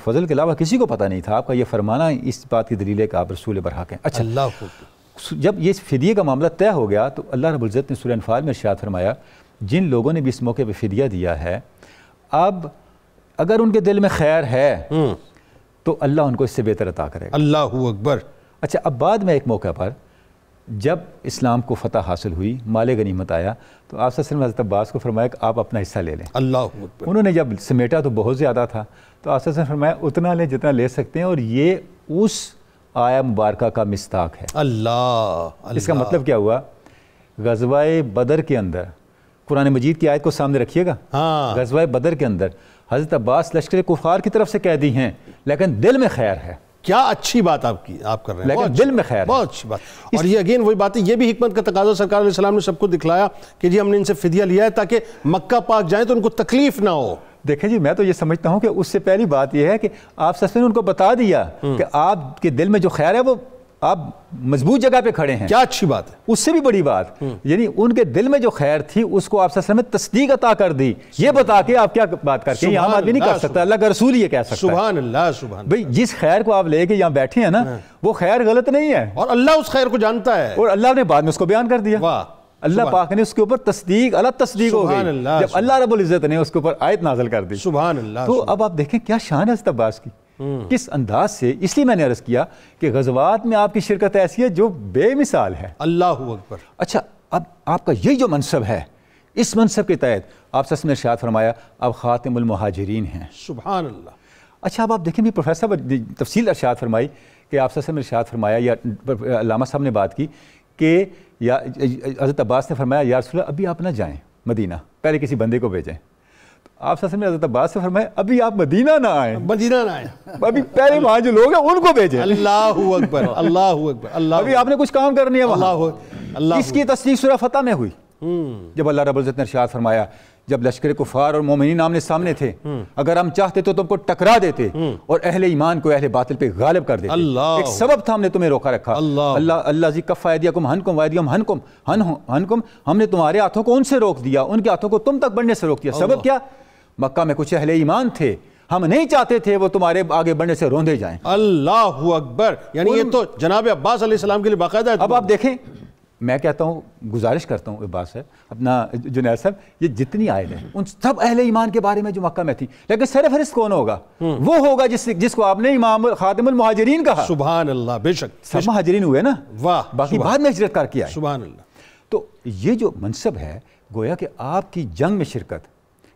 فضل کے علاوہ کسی کو پتہ نہیں تھا، آپ کا یہ فرمانا اس بات کی دلیل ہے کہ آپ رسول برحق ہیں۔ اچھا، اللہ اکبر۔ جب یہ فدیے کا معاملہ طے ہو گیا تو اللہ رب العزت نے سورہ انفال میں ارشاد فرمایا جن لوگوں نے بھی اس موقع پہ فدیہ دیا ہے، اب اگر ان کے دل میں خیر ہے تو اللہ ان کو اس سے بہتر عطا کرے گا۔ اللہ اکبر۔ اچھا، اب بعد میں ایک موقع پر جب اسلام کو فتح حاصل ہوئی، مال غنیمت آیا، تو آپ صلی اللہ علیہ وسلم حضرت عباس کو فرمایا کہ آپ اپنا حصہ لے لیں۔ اللہ اکبر۔ انہوں نے جب سمیٹا تو بہت زیادہ تھا، تو آپ صلی اللہ علیہ وسلم فرمایا اتنا لیں جتنا لے سکتے ہیں، اور یہ اس آیا مبارکہ کا مصداق ہے۔ اللہ، اس کا مطلب کیا ہوا؟ غزوہ بدر کے اندر قرآن مجید کی آیت کو سامنے رکھیے گا، غزوہ بدر کے اندر حضرت عباس لشکر کفار کی طرف سے قیدی ہیں لیکن دل میں خیر ہے۔ کیا اچھی بات آپ کر رہے ہیں، لیکن دل میں خیر ہے، بہت اچھی بات۔ اور یہ اگین وہی بات ہے، یہ بھی حکمت کا تقاضا سرکار علیہ السلام نے سب کو دکھلایا کہ جی ہم نے ان سے فدیہ لیا ہے تاکہ مکہ پاک جائیں تو ان کو تکلیف نہ ہو۔ دیکھیں جی، میں تو یہ سمجھتا ہوں کہ اس سے پہلی بات یہ ہے کہ آپ صلی اللہ علیہ وسلم نے ان کو بتا دیا کہ آپ کے دل میں جو خیر ہے وہ آپ مضبوط جگہ پہ کھڑے ہیں۔ کیا اچھی بات ہے، اس سے بھی بڑی بات، یعنی ان کے دل میں جو خیر تھی اس کو آپ صلی اللہ علیہ وسلم نے تصدیق عطا کر دی، یہ بتا کے آپ کیا بات کرتے ہیں، یہ عام آدمی نہیں کر سکتا، اللہ کا رسول یہ کہہ سکتا ہے۔ سبحان اللہ، سبحان بھئی جس خیر کو آپ لے کے یہاں بیٹھے ہیں نا وہ خیر غلط نہیں ہے، اور اللہ اس خیر کو جانتا ہے، اور اللہ نے بعد میں اس کو بیان کر دیا۔ واہ، اللہ پاک نے اس کے اوپر تصدیق الگ تصدیق ہو گئی جب اللہ رب العزت نے اس کے اوپر آیت نازل کر دی۔ سبحان اللہ۔ تو اب آپ دیکھیں کیا شان ہے حضرت عباس کی، کس انداز سے. اس لیے میں نے عرض کیا کہ غزوات میں آپ کی شرکت ایسی ہے جو بے مثال ہے. اللہ اکبر. اچھا اب آپ کا یہی جو منصب ہے, اس منصب کے تحت آپ نے ارشاد فرمایا اب خاتم المہاجرین ہیں. سبحان اللہ. اچھا اب آپ دیکھیں بھی پروفیسر تفصیل ارشاد فرمائی کہ آپ نے ارشاد فرمایا, یا علامہ صاحب نے بات کی کہ یا حضرت عباس نے فرمایا یا رسول اللہ ابھی آپ نہ جائیں مدینہ, پہلے کسی بندے کو بھیجیں. آپ نے حضرت عباس سے فرمایا ابھی آپ مدینہ نہ آئیں, مدینہ نہ آئیں, ابھی پہلے وہاں جو لوگ ہیں ان کو بھیجیں. اللہ اکبر, اللہ اکبر, اللہ. ابھی آپ نے کچھ کام کرنی ہے وہاں. اللہ. اس کی تصدیق سورہ فتح میں ہوئی جب اللہ رب العزت نے ارشاد فرمایا جب لشکر کفار اور مومنین آمنے سامنے تھے, اگر ہم چاہتے تو تم کو ٹکرا دیتے اور اہل ایمان کو اہل باطل پہ غالب کر دیتے. ایک سبب تھا, ہم نے تمہیں روکا رکھا. اللہ زی کفا ایدیکم عنکم وایدیہم عنکم, ہم نے تمہارے ہاتھوں کو ان سے روک دیا, ان کے ہاتھوں کو تم تک بڑھنے سے روک دیا. سبب کیا؟ مکہ میں کچھ اہل ایمان تھے, ہم نہیں چاہتے تھے وہ تمہارے آگے بڑھنے سے روندے جائیں. اللہ اکبر. یعنی یہ تو جناب عباس علیہ السلام کے لیے باقاعدہ ہے. اب آپ دیکھیں, میں کہتا ہوں, گزارش کرتا ہوں عباس صاحب, اپنا جنید صاحب, یہ جتنی آیت ہیں ان سب اہل ایمان کے بارے میں جو مکہ میں تھی, لیکن سرفہرست کون ہوگا؟ وہ ہوگا جس کو آپ نے امام خاتم المہاجرین کہا. سبحان اللہ. بے شک سب مہاجرین ہوئے نا, واہ, باقی بعد میں ہجرت کر کے آئے. سبحان اللہ. تو یہ جو منصب ہے گویا کہ آپ کی جنگ میں شرکت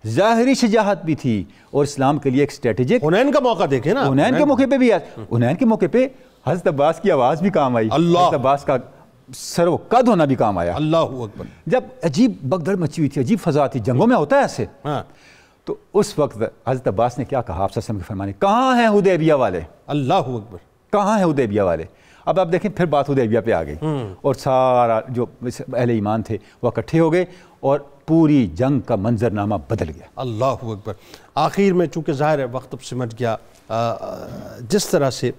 ظاہری شجاعت بھی تھی اور اسلام کے لیے ایک اسٹریٹجک. حنین کا موقع دیکھیں نا, حنین کے موقع پہ بھی ہے. حنین کے موقع پہ حضرت عباس کی آواز بھی کام آئی, حضرت عباس کا سر و قد ہونا بھی کام آیا. اللہ اکبر. جب عجیب بگدڑ مچی ہوئی تھی, عجیب فضا تھی, جنگوں میں ہوتا ہے ایسے, تو اس وقت حضرت عباس نے کیا کہا, آپ صلی اللہ علیہ وسلم کے فرمانے, کہاں ہیں حدیبیہ والے؟ اللہ اکبر. کہاں ہیں حدیبیہ والے؟ اب آپ دیکھیں پھر بات حدیبیہ پہ آ گئی اور سارا جو اہل ایمان تھے وہ اکٹھے ہو گئے اور پوری جنگ کا منظرنامہ بدل گیا. اللہ اکبر. آخر میں چونکہ ظاہر ہے وقت اب سمٹ گیا, جس طرح سے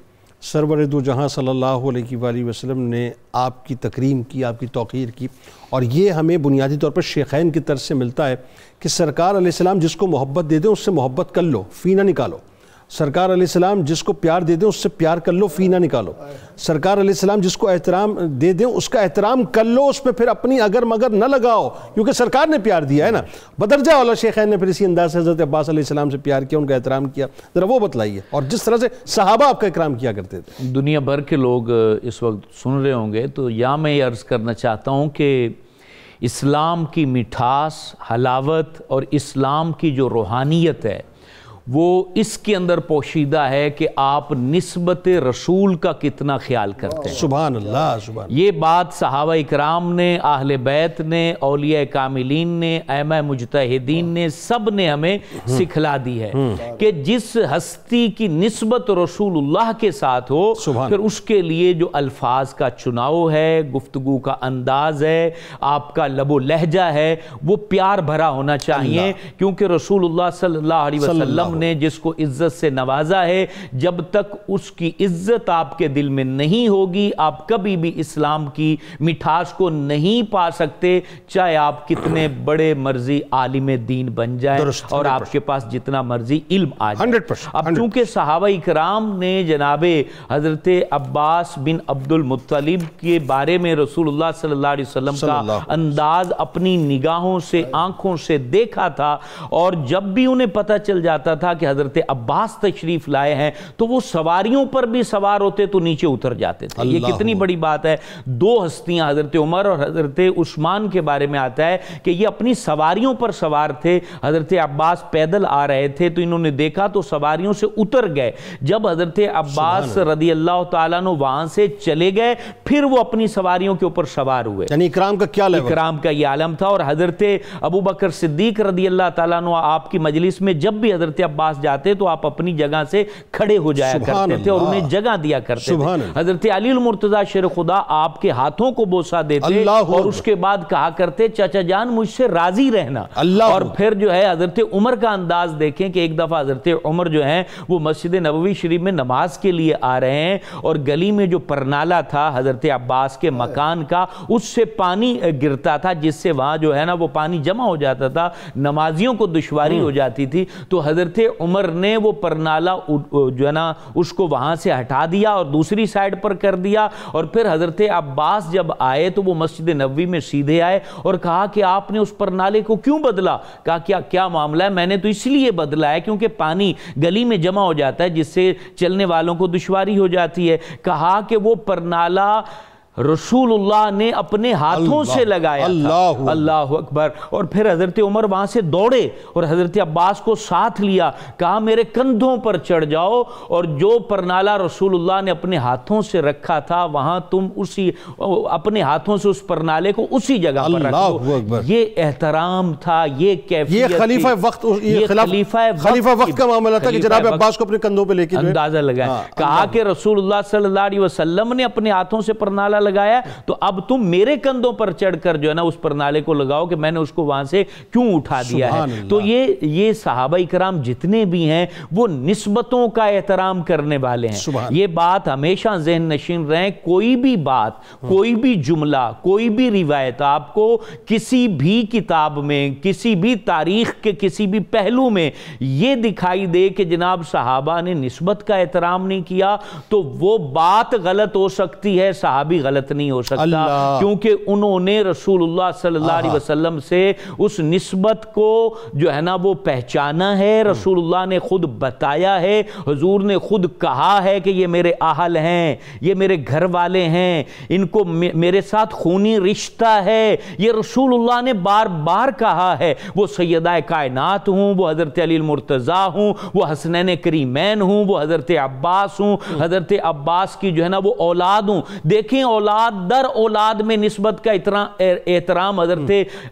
سرور دو جہاں صلی اللہ علیہ وآلہ وسلم نے آپ کی تکریم کی, آپ کی توقیر کی, اور یہ ہمیں بنیادی طور پر شیخین کی طرف سے ملتا ہے کہ سرکار علیہ السلام جس کو محبت دے دیں اس سے محبت کر لو, فی نہ نکالو. سرکار علیہ السلام جس کو پیار دے دیں اس سے پیار کر لو, فی نہ نکالو. سرکار علیہ السلام جس کو احترام دے دیں اس کا احترام کر لو, اس پہ پھر اپنی اگر مگر نہ لگاؤ, کیونکہ سرکار نے پیار دیا ہے نا. بدرجہ والا شیخین نے پھر اسی انداز سے حضرت عباس علیہ السلام سے پیار کیا, ان کا احترام کیا, ذرا وہ بتلائیے. اور جس طرح سے صحابہ آپ کا اکرام کیا کرتے تھے. دنیا بھر کے لوگ اس وقت سن رہے ہوں گے, تو یہاں میں یہ عرض کرنا چاہتا ہوں کہ اسلام کی مٹھاس, حلاوت اور اسلام کی جو روحانیت ہے وہ اس کے اندر پوشیدہ ہے کہ آپ نسبت رسول کا کتنا خیال کرتے ہیں. سبحان اللہ. سبحان. یہ بات صحابہ اکرام نے, اہل بیت نے, اولیاء کاملین نے, ائمہ مجتہدین نے, سب نے ہمیں سکھلا دی ہے کہ جس ہستی کی نسبت رسول اللہ کے ساتھ ہو, پھر اس کے لیے جو الفاظ کا چناؤ ہے, گفتگو کا انداز ہے, آپ کا لب و لہجہ ہے, وہ پیار بھرا ہونا چاہیے. کیونکہ رسول اللہ صلی اللہ علیہ وسلم نے جس کو عزت سے نوازا ہے, جب تک اس کی عزت آپ کے دل میں نہیں ہوگی آپ کبھی بھی اسلام کی مٹھاس کو نہیں پا سکتے, چاہے آپ کتنے بڑے مرضی عالم دین بن جائیں اور آپ کے پاس جتنا مرضی علم آ جائے. اب چونکہ صحابہ اکرام نے جناب حضرت عباس بن عبد المطلب کے بارے میں رسول اللہ صلی اللہ علیہ وسلم کا انداز اپنی نگاہوں سے, آنکھوں سے دیکھا تھا, اور جب بھی انہیں پتہ چل جاتا تھا کہ حضرت عباس تشریف لائے ہیں تو وہ سواریوں پر بھی سوار ہوتے تو نیچے اتر جاتے تھے. یہ کتنی بڑی بات ہے. دو ہستیاں حضرت عمر اور حضرت عثمان کے بارے میں آتا ہے کہ یہ اپنی سواریوں پر سوار تھے. حضرت عباس پیدل آ رہے تھے تو انہوں نے دیکھا تو سواریوں سے اتر گئے. جب حضرت عباس رضی اللہ تعالیٰ عنہ وہاں سے چلے گئے پھر وہ اپنی سواریوں کے اوپر سوار ہوئے. یعنی اکرام کا کیا لیول, اکرام کا یہ عالم تھا. اور حضرت ابو بکر صدیق رضی اللہ تعالیٰ عنہ آپ کی مجلس میں جب بھی حضرت عباس جاتے تو آپ اپنی جگہ سے کھڑے ہو جایا کرتے تھے اور انہیں جگہ دیا کرتے تھے. حضرت علی المرتضیٰ شیر خدا آپ کے ہاتھوں کو بوسہ دیتے اور اس کے بعد کہا کرتے چچا جان مجھ سے راضی رہنا. اور پھر جو ہے حضرت عمر کا انداز دیکھیں کہ ایک دفعہ حضرت عمر جو ہیں وہ مسجد نبوی شریف میں نماز کے لیے آ رہے ہیں اور گلی میں جو پرنالا تھا حضرت عباس کے مکان کا, اس سے پانی گرتا تھا جس سے وہاں جو ہے نا وہ پانی جمع ہو جاتا تھا, نمازیوں کو دشواری ہو جاتی تھی. تو حضرت حضرت عمر نے وہ پرنالہ جو ہے نا اس کو وہاں سے ہٹا دیا اور دوسری سائڈ پر کر دیا، اور پھر حضرت عباس جب آئے تو وہ مسجد نبوی میں سیدھے آئے اور کہا کہ آپ نے اس پرنالے کو کیوں بدلا؟ کہا کیا معاملہ ہے؟ میں نے تو اس لیے بدلا ہے کیونکہ پانی گلی میں جمع ہو جاتا ہے جس سے چلنے والوں کو دشواری ہو جاتی ہے۔ کہا کہ وہ پرنالہ رسول اللہ نے اپنے ہاتھوں سے لگایا تھا۔ اللہ اکبر۔ اور پھر حضرت عمر وہاں سے دوڑے اور حضرت عباس کو ساتھ لیا، کہا میرے کندھوں پر چڑھ جاؤ، اور جو پرنالہ رسول اللہ نے اپنے ہاتھوں سے رکھا تھا وہاں تم اپنے ہاتھوں سے اس پرنالے کو اسی جگہ پر رکھ دو۔ یہ احترام تھا، یہ کیفیت، یہ خلیفہ وقت کا معاملہ تھا کہ جناب عباس کو اپنے کندھوں پہ لے کے اندازہ لگایا۔ کہا کہ رسول اللہ صلی اللہ علیہ وسلم نے اپنے ہاتھوں سے پرنالہ لگایا، تو اب تم میرے کندھوں پر چڑھ کر جو ہے نا اس پرنالے کو لگاؤ کہ میں نے اس کو وہاں سے کیوں اٹھا دیا ہے۔ تو یہ صحابہ کرام جتنے بھی ہیں وہ نسبتوں کا احترام کرنے والے ہیں۔ یہ بات ہمیشہ ذہن نشین رہیں، کوئی بھی بات، کوئی بھی جملہ، کوئی بھی روایت آپ کو کسی بھی کتاب میں، کسی بھی تاریخ کے کسی بھی پہلو میں یہ دکھائی دے کہ جناب صحابہ نے نسبت کا احترام نہیں کیا، تو وہ بات غلط ہو سکتی ہے، صحابی غلط نہیں ہو سکتا، کیونکہ انہوں نے رسول اللہ صلی اللہ علیہ وسلم سے اس نسبت کو جو ہے نا وہ پہچانا ہے۔ رسول اللہ نے خود بتایا ہے، حضور نے خود کہا ہے کہ یہ میرے اہل ہیں، یہ میرے گھر والے ہیں، ان کو میرے ساتھ خونی رشتہ ہے، یہ رسول اللہ نے بار بار کہا ہے۔ وہ سیدہ کائنات ہوں، وہ حضرت علی المرتضیٰ ہوں، وہ حسنین کریمین ہوں، وہ حضرت عباس ہوں، حضرت عباس کی جو ہے نا وہ اولاد ہوں۔ دیکھیں اولاد در اولاد میں نسبت کا احترام حضرت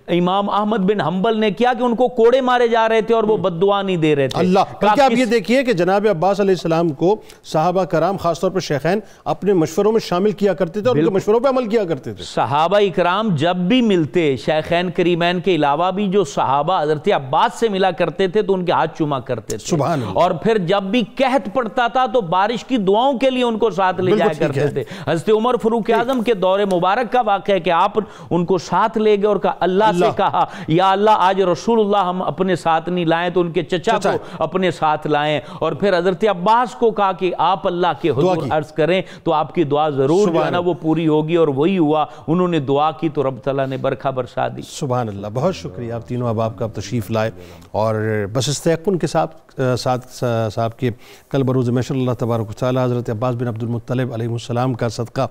امام احمد بن حنبل نے کیا کہ ان کو کوڑے مارے جا رہے تھے اور وہ بد دعا نہیں دے رہے تھے۔ بلکہ آپ یہ دیکھیے کہ جناب عباس علیہ السلام کو صحابہ کرام خاص طور پر شیخین اپنے مشوروں میں شامل کیا کرتے تھے اور ان کے مشوروں پہ عمل کیا کرتے تھے۔ صحابہ اکرام جب بھی ملتے، شیخین کریمین کے علاوہ بھی جو صحابہ حضرت عباس سے ملا کرتے تھے تو ان کے ہاتھ چوما کرتے تھے، اور پھر جب بھی قحط پڑتا تھا تو بارش کی دعاؤں کے لیے ان کو ساتھ لے جایا کرتے تھے۔ حضرت عمر فاروق اعظم کے دور مبارک کا واقعہ ہے کہ آپ ان کو ساتھ لے گئے اور کہا اللہ سے کہا یا اللہ آج رسول اللہ ہم اپنے ساتھ نہیں لائیں تو ان کے چچا کو اپنے ساتھ لائیں، اور پھر حضرت عباس کو کہا کہ آپ اللہ کے حضور عرض کریں تو آپ کی دعا ضرور جو ہے نا وہ پوری ہوگی، اور وہی ہوا، انہوں نے دعا کی تو رب تعالیٰ نے برکھا برسا دی۔ سبحان اللہ، بہت شکریہ آپ تینوں احباب کا تشریف لائے، اور بس اس تیقن کے ساتھ صاحب کے کل بروز محشر اللہ تبارک و تعالیٰ حضرت عباس بن عبد المطلب علیہ السلام کا صدقہ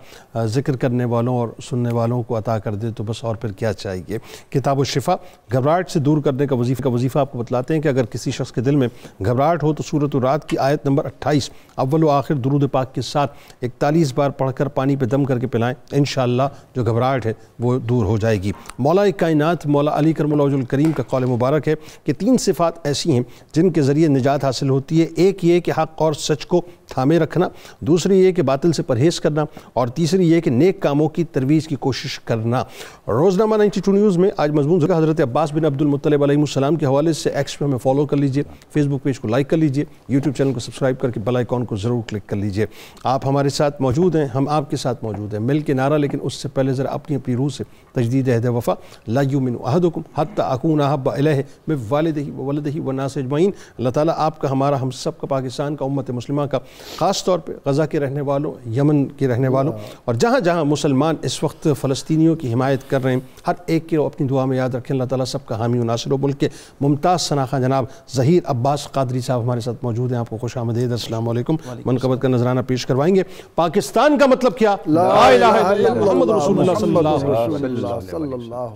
ذکر کرنے والوں اور سننے والوں کو عطا کر دے تو بس اور پھر کیا چاہیے۔ کتاب الشفا گھبراہٹ سے دور کرنے کا وظیفہ آپ کو بتلاتے ہیں کہ اگر کسی شخص کے دل میں گھبراہٹ ہو تو سورۃ الرعد کی آیت نمبر 28 اول و آخر درود پاک کے ساتھ 41 بار پڑھ کر پانی پہ دم کر کے پلائیں، انشاءاللہ جو گھبراہٹ ہے وہ دور ہو جائے گی۔ مولا کائنات مولا علی کرم اللہ وجہ الکریم کا قول مبارک ہے کہ 3 صفات ایسی ہیں جن کے ذریعے نجات حاصل ہوتی ہے، ایک یہ کہ حق اور سچ کو تھامے رکھنا، دوسری یہ کہ باطل سے پرہیز کرنا، اور تیسری یہ کہ نیک کاموں کی ترویج کی کوشش کرنا۔ روزنامہ 92 نیوز میں آج مضمون ذکر حضرت عباس بن عبد المطلب علیہ السلام کے حوالے سے ایکس پہ ہمیں فالو کر لیجئے، فیس بک پیج کو لائک کر لیجئے، یوٹیوب چینل کو سبسکرائب کر کے بیل آئیکن کو ضرور کلک کر لیجئے۔ آپ ہمارے ساتھ موجود ہیں، ہم آپ کے ساتھ موجود ہیں، مل کے نعرہ، لیکن اس سے پہلے ذرا اپنی روح سے تجدید عہد وفا، لا یؤمن احدکم حتی اکون احب الیہ من والدہ وولدہ والناس اجمعین۔ اللہ تعالیٰ آپ کا، ہمارا، ہم سب کا، پاکستان کا، امت مسلمہ کا، خاص طور پہ غزہ کے رہنے والوں، یمن کے رہنے والوں، اور جہاں جہاں مسلمان اس وقت فلسطینیوں کی حمایت کر رہے ہیں، ہر ایک کو اپنی دعا میں یاد رکھیں۔ اللہ تعالیٰ سب کا حامی و ناصر ہو۔ ملک کے ممتاز شناخواں جناب ظہیر عباس قادری صاحب ہمارے ساتھ موجود ہیں، آپ کو خوش آمدید، السلام علیکم۔ منقبت کا نذرانہ پیش کروائیں گے۔ پاکستان کا مطلب کیا؟ لا الہ الا اللہ محمد رسول اللہ صلی اللہ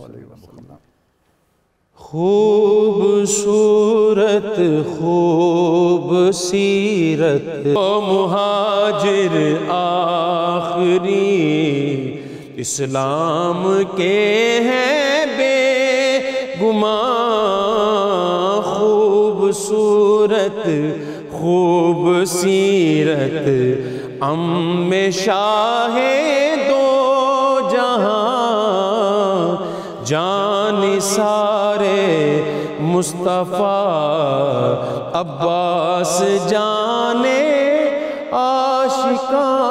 علیہ وسلم۔ خوبصورت خوب سیرت مہاجر آخری اسلام کے ہیں بے گمان، خوبصورت خوب سیرت ام شاہ دو جہاں، جان سارے مصطفیٰ عباس جانے عاشقاں